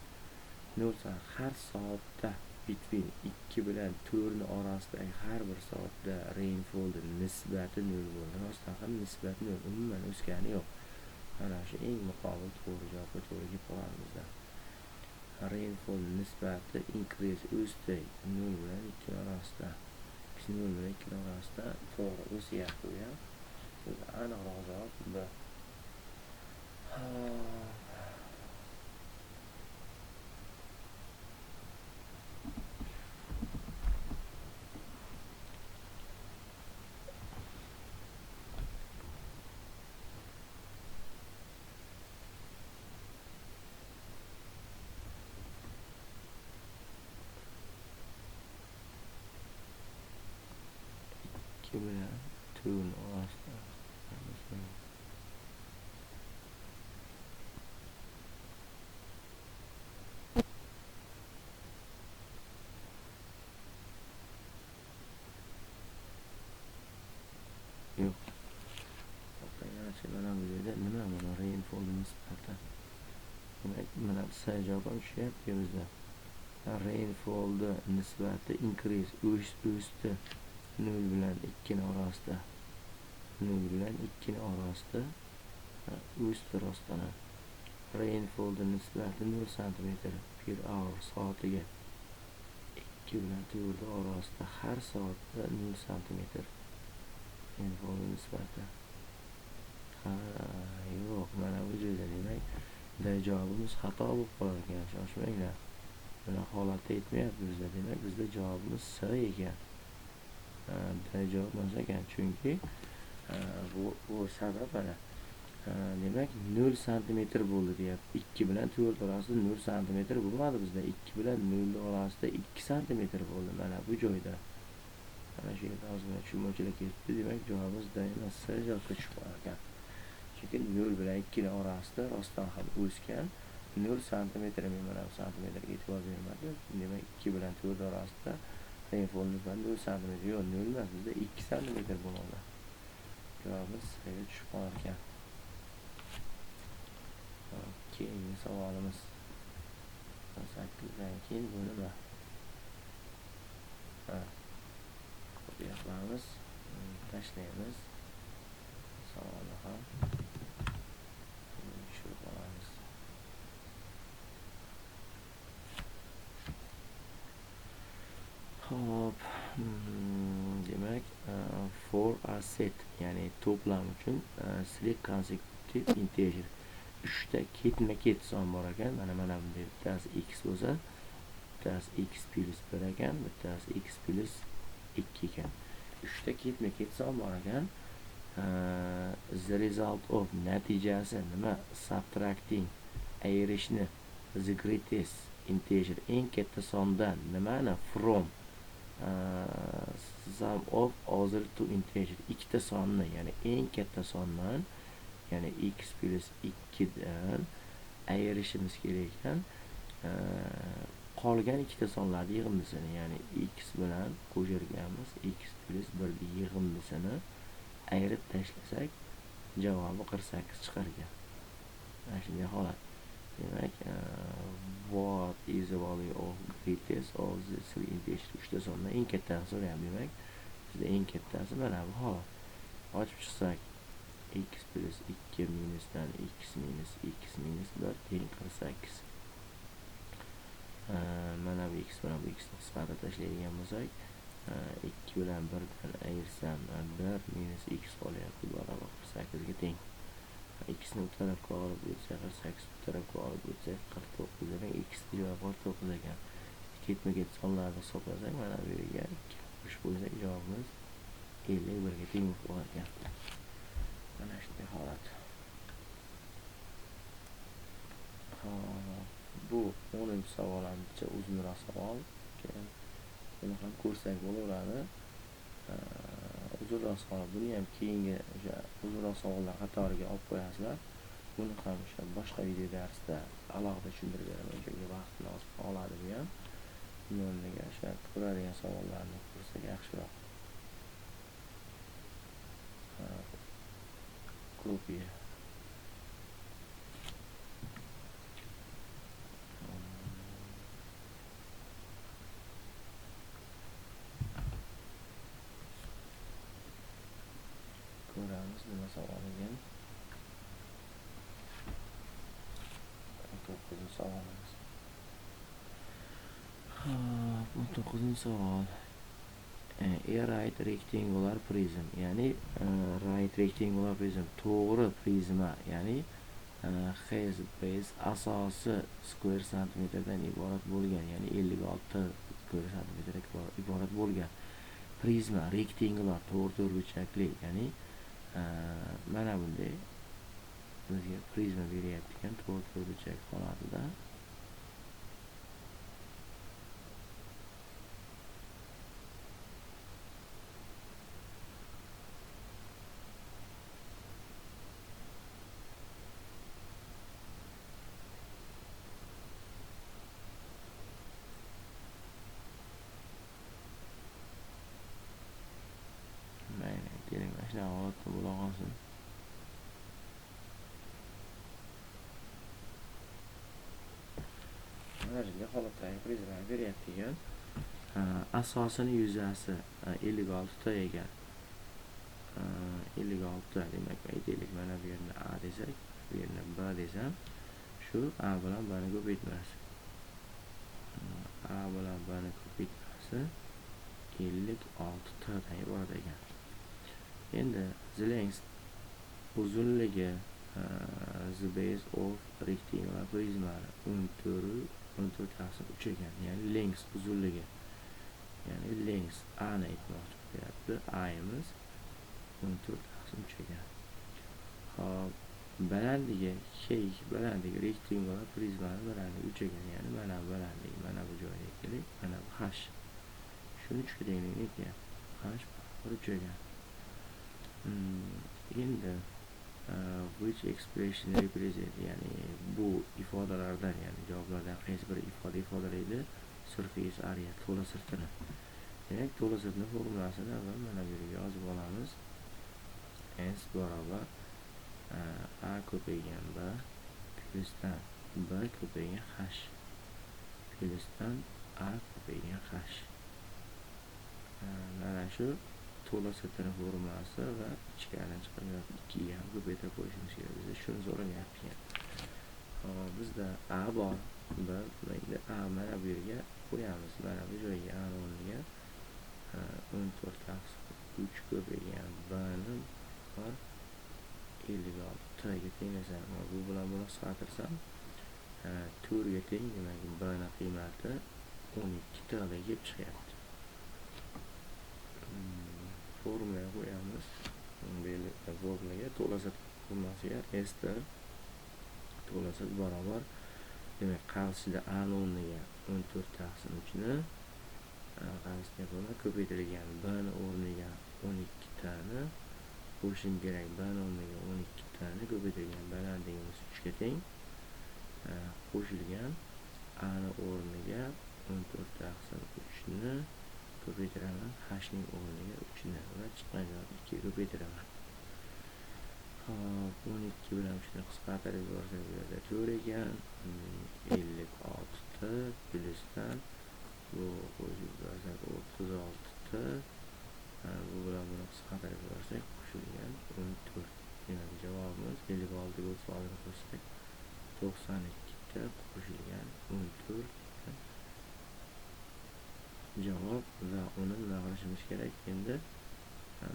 0 har soatda between 2 bilan 4 ni orasidagi har bir soatda rainfall nisbati 0 bo'ldi. Rostdan ham nisbati 0, umuman o'sgani yo'q. Mana shu eng muqobil to'g'ri javobga to'g'ri kelib qolganimizda. Rainfall nisbati increase o'sdi 0 bilan 2 orasida. 0 bilan 2 orasida to'g'ri o'syapti bu ham. Siz aniqroq javob B. 2 bilan 2 orasida yo'q. Mana bu yerda nima mana rainfall nisbati. Demak, mana S javobim tushyapti bizda. Rainfall nisbati increase o'sdi 0 bilan 2 orasida. 0 bilan 2 orasida o'sdi rostdan. Rainfall nisbati 0 cm per hour soatiga 2 bilan 4 orasida har soatda 0 cm. Rainfall nisbati. Yo'q, mana bu joyda demak, javobimiz xato bo'lib qolar ekan. Shoshmanglar. Buni holatda aytmayapti bizda. Demak, bizda javobimiz S ekan. Javob emas ekan, chunki bu sabab mana. Demak 0 cm bo'ldi deyapti. 2 bilan 4 orasida 0 cm bo'lmadi bizda. 2 bilan 0 orasida 2 cm bo'ldi mana bu joyda. Mana shu yerda ozgina tushunmovchilik ketdi. Demak, javobimiz D emas, S javobga tushib qolar ekan. Chunki 0 bilan 2 orasida rostdan ham o'sgan 0 cm mana bu santimetrga e'tibor bermadi. Demak, 2 bilan 4 orasida rainfall nisbati 0 cm. Yo'q, 0 emas, bizda 2 cm bo'ladi. Javobimiz S'ga tushib qolar ekan. Keyingi savolimiz 8dan keyin bu nima? Qo'yamiz, tashlaymiz. Savolni ham tushirib olamiz. Hop, demak, for a set, ya'ni to'plam uchun select consecutive integer 3 ta ketma-ket son bor ekan. Mana bunday bittasi x bo'lsa, bittasi x plus 1 ekan, bittasi x plus 2 ekan. 3 ta ketma-ket son bor ekan. The result of natijasi nima? Subtracting, ayirishni the greatest integer, eng katta sondan nimani? From sum of other two integer, ikkita sonni, ya'ni eng katta sondan, ya'ni x plus 2 dan ayirishimiz kerak ekan. Qolgan ikkita sonlarning yig'indisini, ya'ni x bilan qo'shirganmiz, x plus 1 ni yig'indisini ayirib tashlasak, javobi 48 chiqar ekan. Mana shunday holat. Demak, what is the value of greatest of the three integers? 3 ta sondan eng kattasini so'rayapti. Demak, bizda eng kattasi mana bu holat. Ochib chiqsak, x plus 2 minusdan x minus 1 teng 48. Mana bu x bilan bu x nisbatini tashlaydigan bo'lsak, 2 bilan 1 dan ayirsam 1 minus x qolyapti, barobar 48 ga teng. X ni bu tarafga olib o'tsak, 48 bu tarafga olib o'tsak 49 ekan. X javobi 49 ekan. Ketma-ket sonlarni hisoblasak, mana bu yerga 2 qo'shib qo'ysak, javobimiz 51 ga teng bo'lib qolar ekan. Mana shunday holat. Bu 10-savol ancha uzunroq savol. Buni ham ko'rsak bo'laveradi. Uzunroq savol, buni ham keyingi o'sha uzunroq savollar qatoriga olib qo'yasizlar. Buni ham o'sha boshqa video darsda alohida tushuntirib beraman. Chunki vaqtni ozib oladi bu ham. Bunga o'sha ko'radigan savollarni ko'rsak yaxshiroq. Kopiya. Ko'ramiz nima savol ekan. 9-savolimiz. 9-savol. A right rectangular prism, ya'ni right rectangular prism, to'g'ri prizma, ya'ni has base, asosi square centimetrdan iborat bo'lgan, ya'ni 56 square centimetrdan iborat bo'lgan prizma, rectangular, to'rtburchakli, ya'ni mana bunday bizga prizma beryapti ekan, to'rtburchak holatida. mayli, keling mana shunaqa holatda bo'la qolsin. Mana shunday holatdagi prizmani beryapti ekan. Asosini yuzasi 56 ta ekan. 56 ta demak aytaylik, mana bu yerni A desak, bu yerni B desam, shu A bilan B ni ko'paytmasi. A bilan B ni ko'paytmasi 56 tadan iborat ekan. Endi the length uzunligi the base of rectangular prisma 14/3 ekan. Ya'ni length uzunligi. Ya'ni length A ni aytmoqchi bo'lyapti. A imiz 14/3 ekan. Hop, balandligi balandligi rectangular prismani balandligi 3 ekan. Ya'ni mana bu balandligi, mana bu joyga keling, mana bu h. Shuni 3 ga tenglik ekan. H baravar 3 ekan. Endi which expression represent, ya'ni bu ifodalardan, ya'ni javoblardan qaysi biri ifodalaydi surface area, to'la sirtini. Demak, to'la sirtni formulasini avval mana bu yerga yozib olamiz. S barobar A ko'paygan B plyusdan B ko'paygan H plyusdan A ko'paygan H. Mana shu to'la sirtini formulasi va ichkaridan chiqadigan 2 ga ham ko'paytirib qo'yishimiz kerak. Biz shuni so'rayapti ekan. Hop, bizda A bor. Endi A mana bu yerga qo'yamiz. Mana bu joyga A o'rniga 14/3 ko'paygan B ni bor 56 taga tenglasam, bu bilan buni qisqartirsam 4 ga teng, demak B ni qiymati 12 ta kelib chiqyapti. Formulaga qo'yamiz. Formulaga to'la sirt formulasiga S to'la sirt barobar, demak qarshida A ni o'rniga 14/3 ni qarshida buni ko'paytirilgan B ni o'rniga 12 tani qo'shim kerak. B ni o'rniga 12 tani ko'paytirilgan balandligimiz 3 ga teng, qo'shilgan A ni o'rniga 14/3 ni ko'paytiraman, H ning o'rniga 3 ni va chiqqan javob 2 ga ko'paytiraman. Hop, 12 bilan 3 ni qisqartirib yuborsak, bu yerda 4 ekan. 56 ta plyusdan bu qo'shib yuborsak 36 ta. Bu bilan buni qisqartirib yuborsak qo'shilgan 14. Demak, javobimiz 56 ga 36 qo'shsak 92 ta qo'shilgan 14 javob. Va uni nima qilishimiz kerak? Endi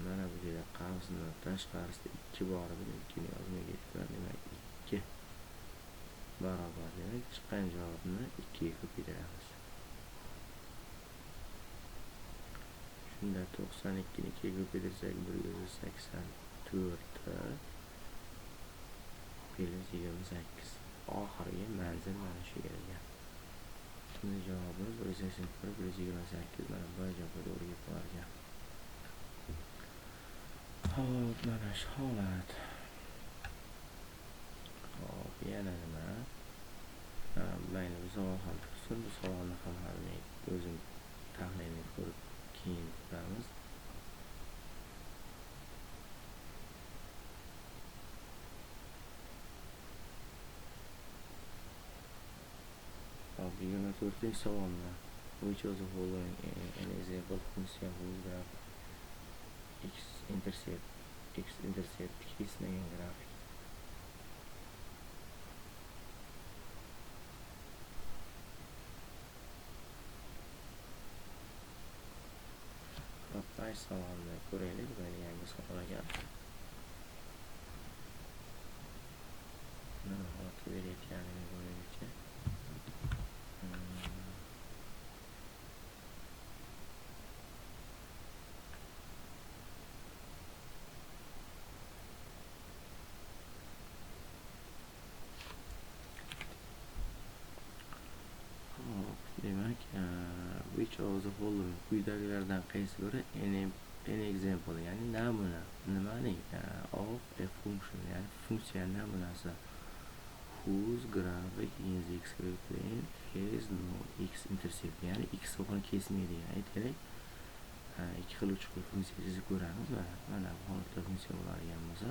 mana bu yerda qavsni tashqarisida 2 bor edi, 2 ni yozmay ketibman. Demak 2 barobar, demak chiqqan javobni 2 ga ko'paytiramiz. Shunda 92 ni 2 ga ko'paytirsak 184 ta plus 28. Oxirgi manzil mana shu yerga. Şimdi cevabımız 184 plus 28, mana bu javobga to'g'ri kelib qolgan. Hop, mana shu holat. Hop, yana nima? Mayli, bu savol ham tursin. Bu savolni ham men o'zim tahlilini ko'rib keyin ko'ramiz. Hop, 24 savolni. Which of the following an example function whose graph x-intercept kesmagan grafik. Hop, qaysi savolni ko'raylik. Mana yangi savol ekan. Nima holat berayotganini ko'raylikchi. Demak, which of the following quyidagilardan qaysi biri an example, ya'ni namuna, nimaning of a function, ya'ni funksiya namunasi whose graphic in the xy plane has no x-intercept, ya'ni x so'qini kesmaydi. Aytaylik, ikki xil uch xil funksiya chizib ko'ramiz. Mana bu holatda funksiya bo'ladigan bo'lsa,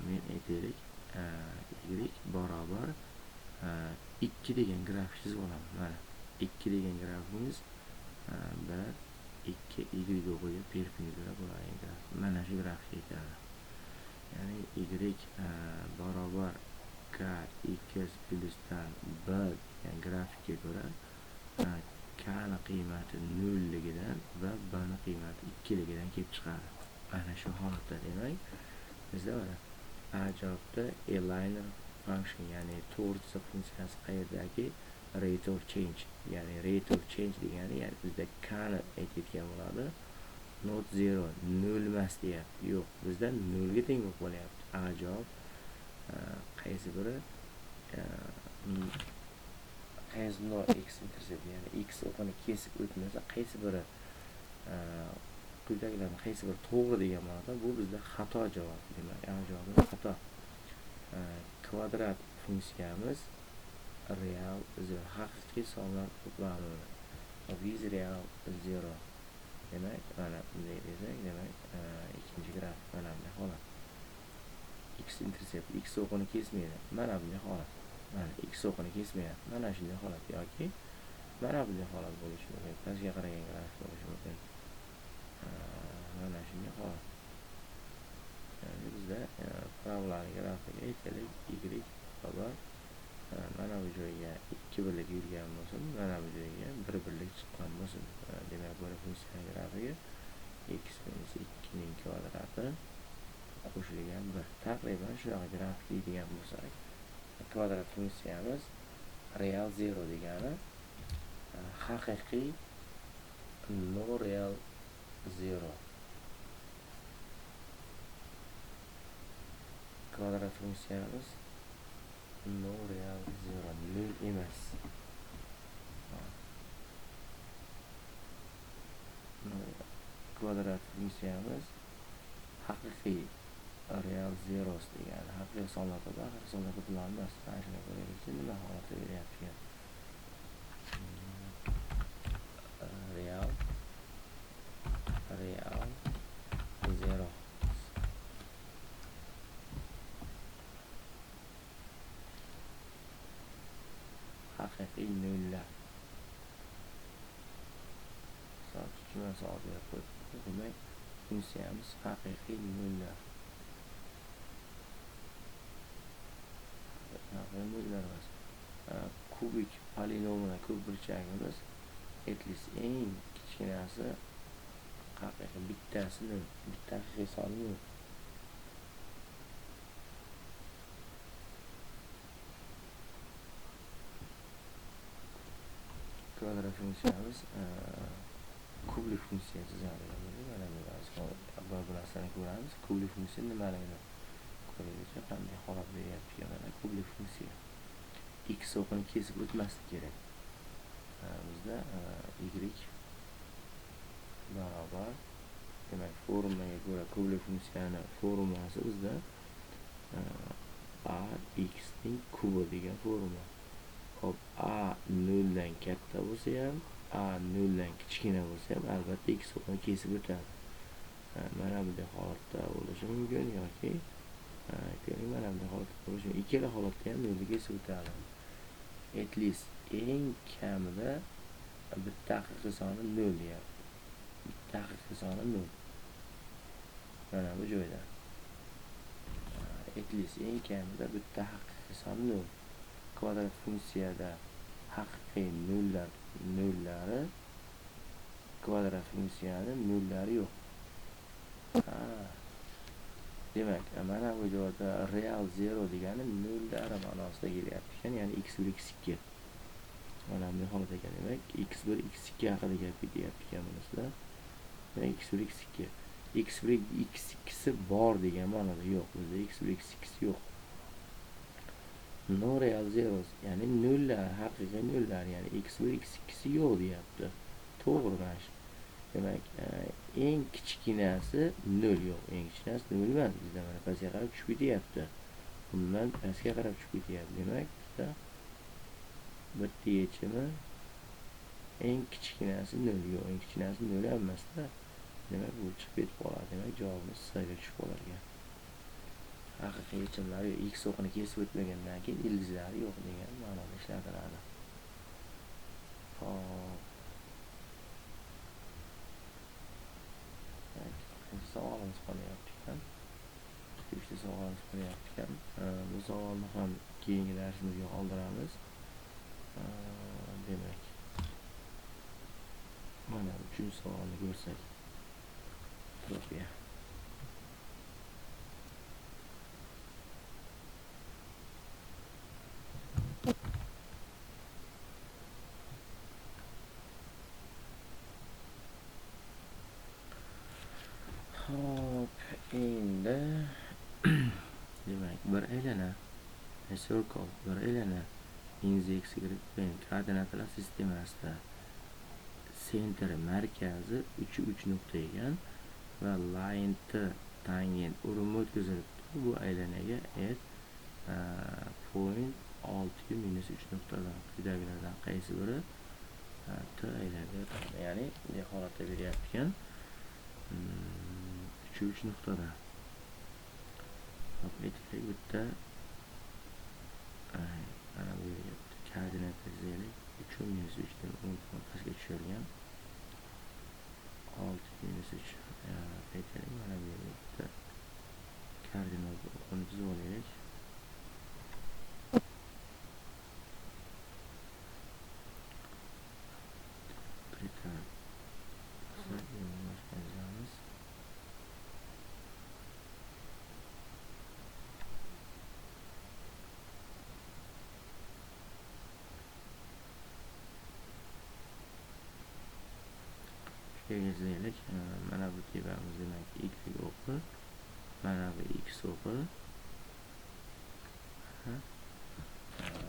men aytaylik y barobar 2 degan graf chizib olaman. Mana 2 degan grafimiz 1 2 y o'g'iga perpendikulyar bo'ladigan graf. Mana shu grafga ketadi. Ya'ni y barobar k x plusdan 1 degan grafikga ko'ra k ni qiymati 0 ligidan va b ni qiymati 2 ligidan kelib chiqadi. Mana shu holatda demak bizda mana a javobda aligner function, ya'ni to'g'richa funksiyasi qayerdagi rate of change, ya'ni rate of change degani ya'ni bizda k ni aytayotgan bo'ladi. Not 0 0 emas deyapti. Yo'q, bizda 0 ga teng bo'lib qolyapti. A javob qaysi biri has no x intercept, ya'ni x o'qini kesib o'tmasa qaysi biri quyidagilarning qaysi biri to'g'ri degan ma'noda bu bizda xato javob. Demak, A javobimiz xato. Kvadrat funksiyamiz real haqiqiy sonlar to'plami with real 0. Demak, mana bunday desak, demak ikkinchi graf mana bunday holat. X intercept, x o'qini kesmaydi. Mana bunday holat. Mana x o'qini kesmaydi. Mana shunday holat yoki mana bunday holat bo'lishi mumkin. Pastga qaragan graf bo'lishi mumkin. Mana shunday holat. Ya'ni bizda parabolaning grafiga aytaylik y barobar mana bu joyga 2 birlik yurgan bo'lsin, mana bu joyga 1 birlik chiqqan bo'lsin. Demak, bu funksiyaning grafiga x minus 2 ning kvadrati qo'shilgan 1. Taqriban shunaqa grafik deydigan bo'lsak, kvadrat funksiyamiz real 0 degani haqiqiy no real 0. Kvadrat funksiyamiz no real 0, 0 emas. Kvadrat funksiyamiz haqiqiy real zeros degani haqiqiy sonlarda baribir sonlar to'planmas. Mana shuni ko'raylik, nima holatda beryapti. Real 0. Haqiqiy nollar. Shuna savol berib qo'yibdi. Demak, funksiyamiz haqiqiy nollar. Nollar emas. Kubik polinomini ko'p burchagimiz at least eng kichkinasi haqiqiy bittasi 0. Bitta haqiqiy son 0. Kvadrat funksiyamiz kublik funksiya chizadigan bo'lsak, mana bu narsani ko'ramiz. Kublik funksiya nimaligini ko'raylik, qanday holat beryapti. Mana kublik funksiya x o'qini kesib o'tmaslik kerak. Bizda y barobar, demak, formularga ko'ra kublik funksiyani formulasi bizda a x ning kubi degan formula. Hop, a 0 dan katta bo'lsa ham, a 0 dan kichkina bo'lsa ham albatta x o'qini kesib o'tadi. Mana bunday holatda bo'lishi mumkin yoki mana bunday holatda bo'lishi mumkin. Ikkala holatda ham 0 ga kesib o'tadi. At least eng kamida bitta haqiqiy soni 0 deyapti. Bitta haqiqiy soni 0. Mana bu joyda. At least eng kamida bitta haqiqiy soni 0. Kvadrat funksiyada haqiqiy nollari, kvadrat funksiyani nollari yo'q. Demak, mana bu joyda real 0 degani nollari ma'nosida kelyapti ekan, ya'ni x1 x2. Mana bunday holat ekan. Demak, x1 x2 haqida gap ketyapti ekan bunisida. Demak, x1 x2. x1 x2si bor degan ma'noda yo'q. Bizda x1 x2si yo'q. No real zeros, ya'ni nollar, haqiqiy nollar, ya'ni x1 x2si yo'q deyapti. To'g'ri mana shu. Demak, eng kichkinasi 0 yo'q. Eng kichkinasi 0 emas. Bizda mana pastga qarab tushib ketyapti. Bundan pastga qarab tushib ketyapti. Demak, bizda bitta yechimi eng kichkinasi 0. Yo'q, eng kichkinasi 0 emasda. Demak, bu chiqib ketib qoladi. Demak, javobimiz C ga tushib qolar ekan. Haqiqiy yechimlari x o'qini kesib o'tmagandan keyin ildizlari yo'q degan ma'noda ishlatiladi. Hop. Savolimiz qolyapti ekan. 3 ta savolimiz qolyapti ekan. Bu savolni ham keyingi darsimizga qoldiramiz. Demak, mana 3 savolni ko'rsak. To'g'ri. Hop, endi demak, bir aylana circle, bir aylana in the x-y plane koordinatalar sistemasida sentri markazi 3 nuqta ekan va line t tangent urinma o'tkazilibdi. Bu aylanaga point 6-3 nuqtadan quyidagilardan qaysi biri t aylanib o'tadi. Ya'ni bu holatda beryapti ekan. 3 nuqtada. Hop, aytaylik, bitta mana bu yerga koordinat yozaylik. 3-3 dan 10 pastga tushirgan. 6-3. Aytaylik, mana bu yerga bitta koordinat o'qini chizib olaylik. Yazaylik. Mana bu tepamiz demak y o'qi, mana bu x o'qi.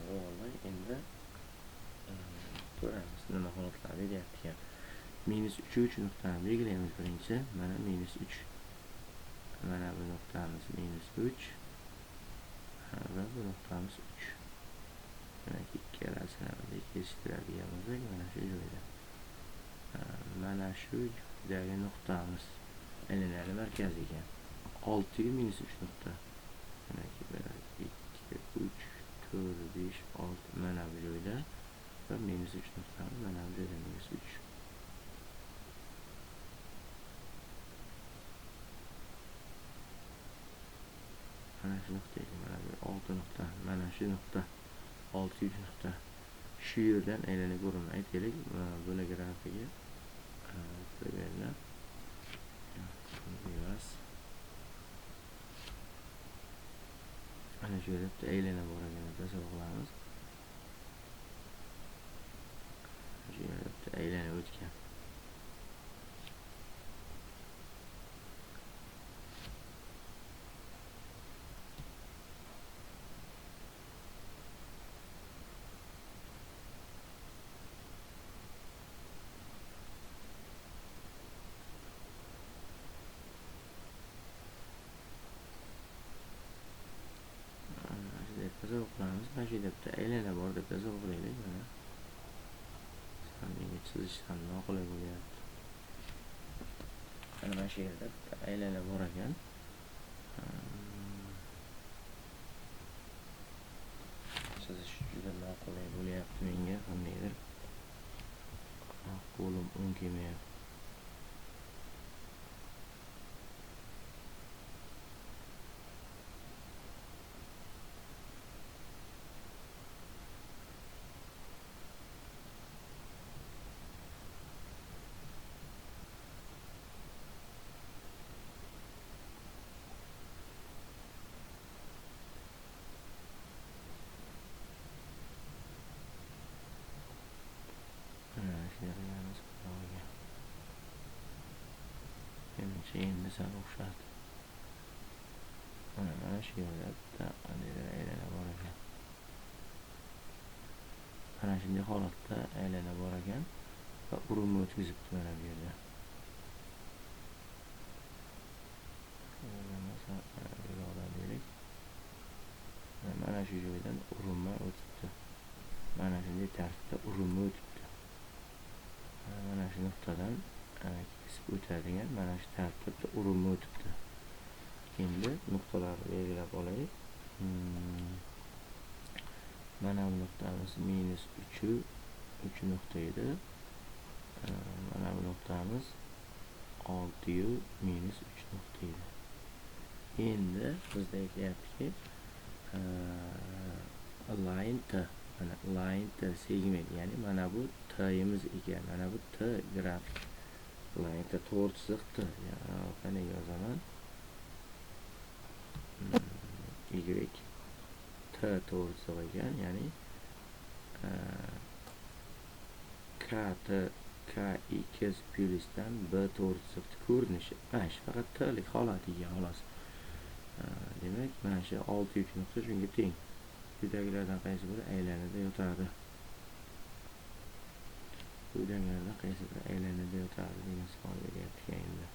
Bo'ldi. Endi ko'ramiz nima holatlar beryapti ekan. -3 nuqtani belgilaymiz birinchi. Mana -3. Mana bu nuqtamiz -3 va bu nuqtamiz 3. Demak, ikkalasini kesishtiradigan bo'lsak, mana shu joyda. Mana shu joydagi nuqtamiz aylanani markazi ekan. 6 ga -3 nuqta. Demak, 1, 2, 3, 4, 5, 6 mana bu joyda va -3 nuqtamiz mana bu joyda -3. Mana shu nuqta ekan, mana bu 6 nuqta, mana shu nuqta 6 nuqta. Shu yerdan aylanib ko'raman. Aytaylik, buni grafiga qo'yganlar. Ana shu yerda bitta aylana bor ekan, tasavvur qilamiz. Shu yerda bitta aylana o'tgan. Tasavvur qilamiz. Mana shu yerda bitta aylana bor deb tasavvur qilaylik. Mana menga chizish ham noqulay bo'lyapti. Mana shu yerda bitta aylana bor ekan. Chizish juda noqulay bo'lyapti menga. Qandaydir qo'lim o'ng kelmayapti. Endi sal o'xshadi. Mana shu yerda bitta aylana bor ekan. Mana shunday holatda aylana bor ekan va urinma o'tkazibdi mana bu yerda. Mana shu joydan urinma o'tibdi. Mana shunday tartibda urinma o'tibdi. kesib o'tadigan mana shu tartibda urinma o'tibdi. Endi nuqtalarni belgilab olaylik. Mana bu nuqtamiz -3 nuqta edi. Mana bu nuqtamiz 6 -3 nuqta edi. Endi bizda aytyaptiki line T, mana line T segment, ya'ni mana bu T'imiz ekan. Mana bu T grafik. Line T to'g'ri chiziq T. Qani yozaman? Y T to'g'ri chiziq ekan, ya'ni K plyusdan B to'g'ri chiziqni ko'rinishi. Mana shu faqat T'lik holatiga xolos. Demak, mana shu 6 nuqta shunga teng. Quyidagilardan qaysi biri aylanada yotadi? Quyidagilardan qaysi biri aylanada yotadi degan savol beryapti endi.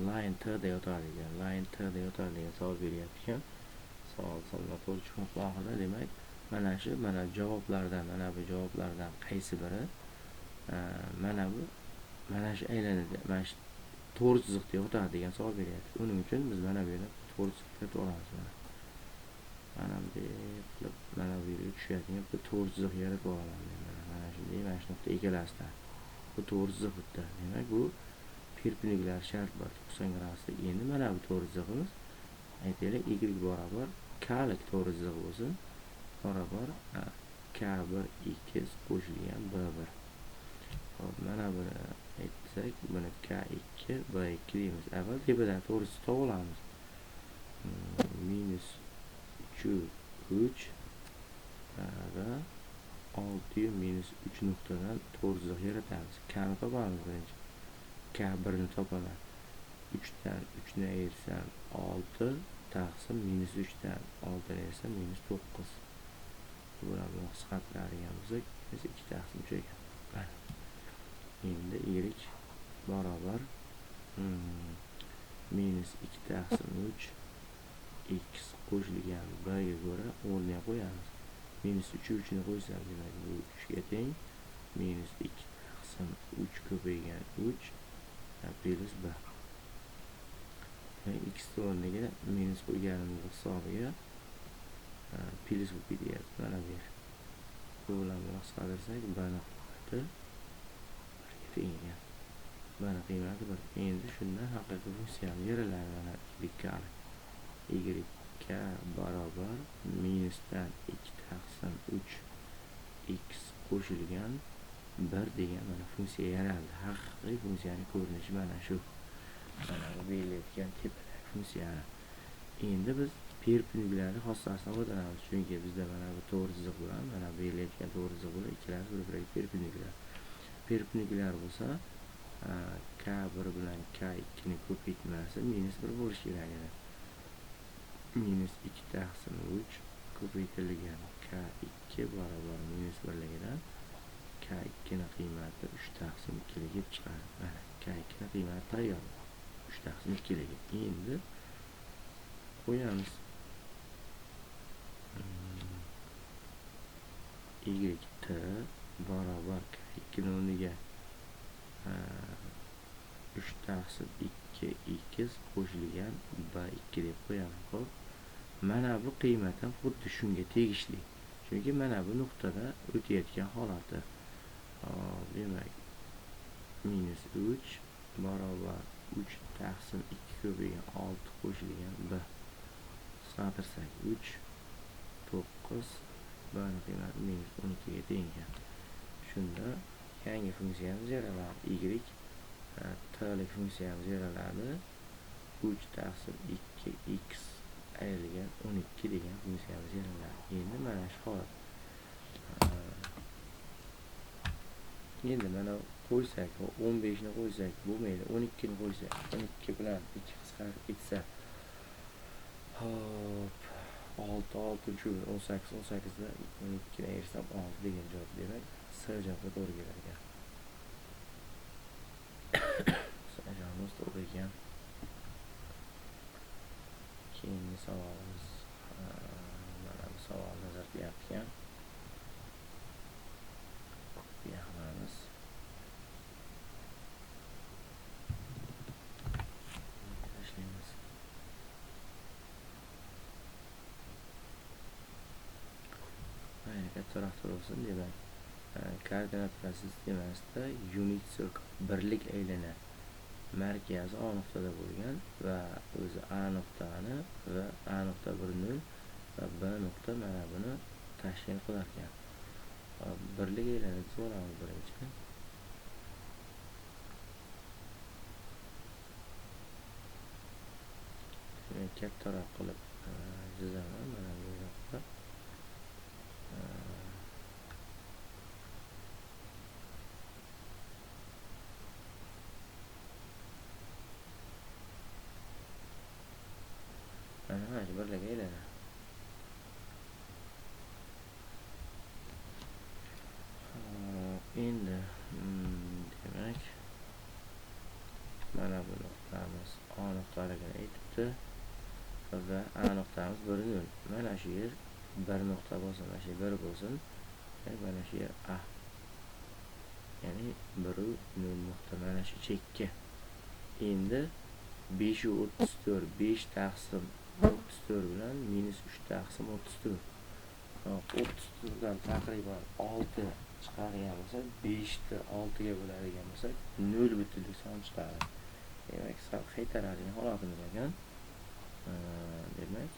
Line T da yotadi ekan. Line T da yotadi degan savol beryapti ekan. Savollar to'g'ri chiqmoqda oxirida. Demak, mana javoblardan, mana bu javoblardan qaysi biri mana shu aylanada, mana shu to'g'ri chiziqda yotadi degan savol beryapti. Uning uchun biz mana bu yerda to'g'ri chiziqda turamiz. Mana bu qilib, mana bu yerga tushadigan bir to'g'ri chiziq yaratib olaman. Mana shunday, mana shu nuqta ikkalasidan. Bu to'g'ri chiziq bitta. Demak, bu perpendikulyar shart bor 90 graduslik. Endi mana bu to'g'ri chizig'imiz aytaylik y barobar k lik to'g'ri chiziq bo'lsin. Barobar k1 x qo'shilgan b1. Hop, mana buni aytsak, buni k2 b2 deymiz. Avval tepadan to'g'ri chiziq olamiz. -3 va 6 -3 nuqtadan to'g'ri chiziq yaratamiz. K ni topamiz birinchi. K1 ni topaman. 3 dan 3 ni ayirsam 6 taqsim -3 dan 6 ni ayirsam -9. Bularni qisqartiradigan bo'lsak, 2 taqsim 3 ekan. Endi y barobar -2 taqsim 3 x qo'shilgan b ga ko'ra o'rniga qo'yamiz. -3 ni qo'ysam, demak bu 3 ga teng. -2 taqsim 3 ko'paygan 3 plus b. X o'rniga minus qo'yganimiz hisobiga plus bo'lib ketyapti. Mana bu yer. Bu bilan qisqartirsak, b ni qiymati 1 ga teng ekan. B ni qiymati 1. Endi shundan haqiqiy funksiyani yaralaydi. Mana y k barobar minusdan 2 taqsim 3 x qo'shilgan 1 degan mana funksiya yaraldi. Haqiqiy funksiyaning ko'rinishi mana shu. Mana bu belgilayotgan tepadagi funksiya. Endi biz perpendikulyarlik xossasidan foydalanamiz. Chunki bizda mana bu to'g'ri chiziq bilan, mana bu belgilayotgan to'g'ri chiziq bilan ikkalasi bir-biriga perpendikulyar. Perpendikulyar bo'lsa, k1 bilan k2 ni ko'paytmasi -1 bo'lishi kerak edi. -2 taqsim 3 ko'paytirilgan k2 barobar -1 ligidan k2 ni qiymati 3 taqsim 2 ga kelib chiqadi. Mana k2 ni qiymati tayyor. 3 taqsim 2 ga. Endi qo'yamiz. y t barobar k2 ni o'rniga 3 taqsim 2 x qo'shilgan b2 deb qo'yamiz. Xo'p. Mana bu qiymat ham xuddi shunga tegishli. Chunki mana bu nuqtada o'tayotgan holati. Demak, -3 barobar 3 taqsim 2 ko'paygan 6 qo'shilgan b. Qisqartirsak 3 9 b ni qiymati -12 ga teng ekan. Shunda yangi funksiyamiz yaraladi. Y t-lik funksiyamiz yaraladi. 3 taqsim 2 x ayrilgan 12 degan funksiyamiz yaraladi. Endi mana shu holat. Endi mana qo'ysak, 15 ni qo'ysak bo'lmaydi. 12 ni qo'ysak, 12 bilan 2 qisqarib ketsa, hop, 6 shu 18 da 12 ni ayirsam 6 degan javob. Demak, S javobi to'g'ri kelar ekan. S javobimiz to'g'ri ekan. keyingi savolimiz mana bu savol nazar qilyapti. Kopiya qilamiz. Tashlaymiz. Mayli, kattaroq bo'lsin. Demak, koordinatlar sistemasida unit circle birlik aylana markazi A nuqtada bo'lgan va o'zi A nuqtani va A nuqta 1,0 va B nuqta mana buni tashkil qilar ekan. Birlik aylanib so'ramiz birinchi. Kattaroq qilib chizaman mana bu yoqda. Mana birlik aylana. Endi demak mana bu nuqtamiz A nuqtaligini aytibdi va A nuqtamiz 1,0. Mana shu yer 1 nuqta bo'lsin, mana shu 1 bo'lsin. Mana shu yer A. Ya'ni 1,0 nuqta mana shu chekka. Endi 5/34 5 taqsim 34 bilan minus 3 taqsim 34. 34 dan taqriban 6 chiqargan bo'lsak, 5 ni 6 ga bo'ladigan bo'lsak, 0,1 son chiqadi. Demak, sal qaytaradigan holatimiz ekan. Demak,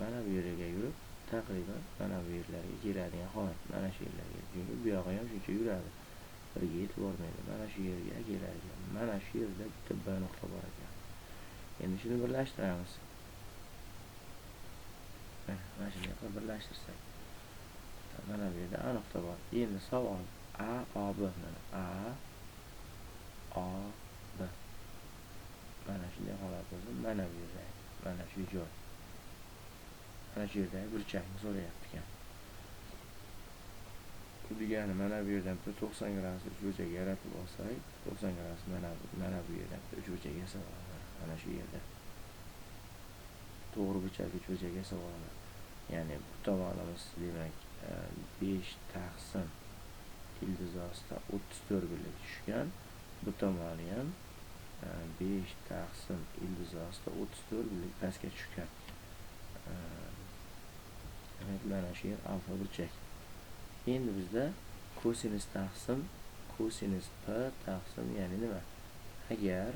mana bu yerga yurib, taqriban mana bu yerlarga keladigan holat. Mana shu yerlarga. Chunki bu yog'i ham shuncha yuradi. Birga yetib bormaydi. Mana shu yerga keladigan. Mana shu yerda bitta B nuqta bor ekan. Endi shuni birlashtiramiz. Mana shunday qilib birlashtirsak. Mana bu yerda A nuqta bor. Endi savol A, O, B. Mana A, O, B. Mana shunday holat bo'lsa, mana bu yerda, mana shu joy. Mana shu yerda burchakni so'rayapti ekan. Bu degani mana bu yerdan 90 gradusli burchak yaratib olsak, 90 gradus mana bu yerdan burchak yasab olaman. Mana shu yerda. To'g'ri burchakli burchak yasab olaman. Ya'ni bu tomonimiz demak 5 taqsim ildiz ostida 34 birlik tushgan. Bu tomoni ham 5 taqsim ildiz ostida 34 birlik pastga tushgan. Demak, mana shu yer alfa burchak. Endi bizda kosinus taqsim kosinus P taqsim, ya'ni nima? Agar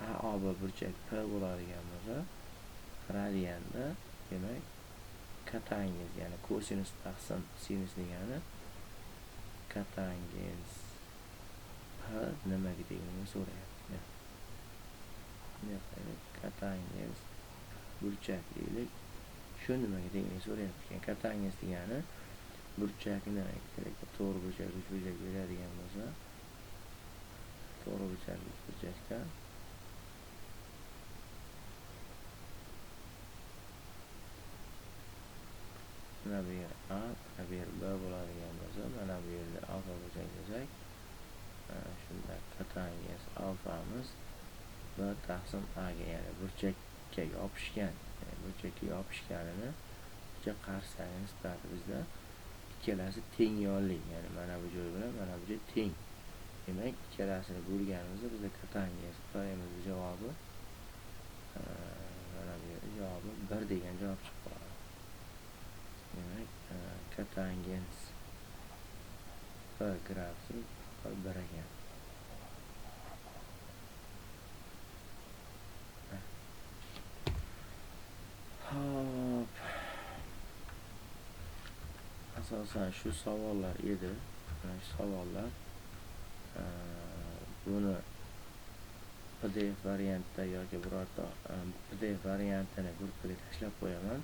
AOB burchak P bo'ladigan bo'lsa, radianda demak kotangens, ya'ni kosinus taqsim sinus degani kotangens P nimaligini so'rayapti. Kotangens burchak deylik. Shu nimaga degani so'rayapti ekan. Kotangens degani burchakni kerak, to'g'ri burchakli burchak beradigan bo'lsa, to'g'ri burchakli burchakda mana bu yer A, mana bu yer B bo'ladigan bo'lsa, mana bu yerda alfa burchak desak, shunda kotangens alfamiz B taqsim A ga, ya'ni burchakka yopishgan, burchakka yopishganini qarshisiga nisbati bizda ikkalasi teng yonli, ya'ni mana bu joy bilan mana bu joy teng. Demak, ikkalasini bo'lganimizda bizda kotangens P'imiz javobi mana bu yerda javobi 1 degan javob chiqib qoladi. Demak, kotangens P grafi 1 ekan. Hop. Asosan shu savollar edi. Mana shu savollar buni PDF variantda yoki birorta PDF variantini gruppaga tashlab qo'yaman.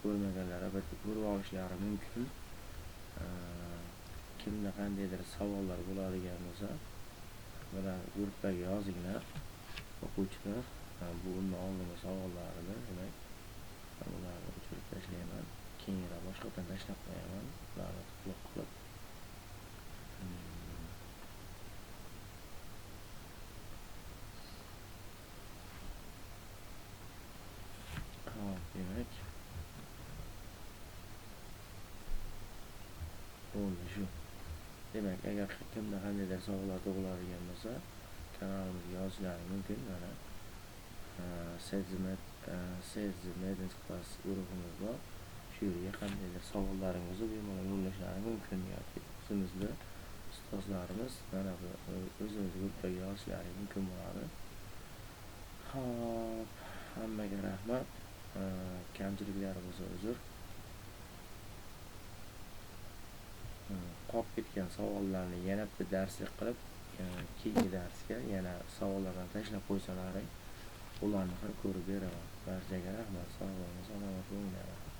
Ko'rmaganlar albatta ko'rib olishlari mumkin. Kimda qandaydir savollar bo'ladigan bo'lsa, mana gruppaga yozinglar. O'quvchilar bu oldingi savollarini demak ularni o'chirib tashlayman. Keyinroq boshqadan tashlab qo'yaman. Ularni quloq qilib bo'ldi shu. Demak, agar kimda qandaydir savollar tug'iladigan bo'lsa, kanalimizga yozishlari mumkin. Mana Sezmed Class guruhimiz bor. Shu yerga qandaydir savollaringizni bemalol yo'llashlari mumkin yoki o'zimizda ustozlarimiz mana bu o'zimiz gruppaga yozishlari mumkin bo'ladi. Xo'p, hammaga rahmat. Kamchiliklari bo'lsa uzr. Qolib ketgan savollarni yana bitta darslik qilib, keyingi darsga yana savollardan tashlab qo'ysalaring, ularni ham ko'rib beraman. Barchaga rahmat. Sog' bo'linglar, salomat bo'linglar.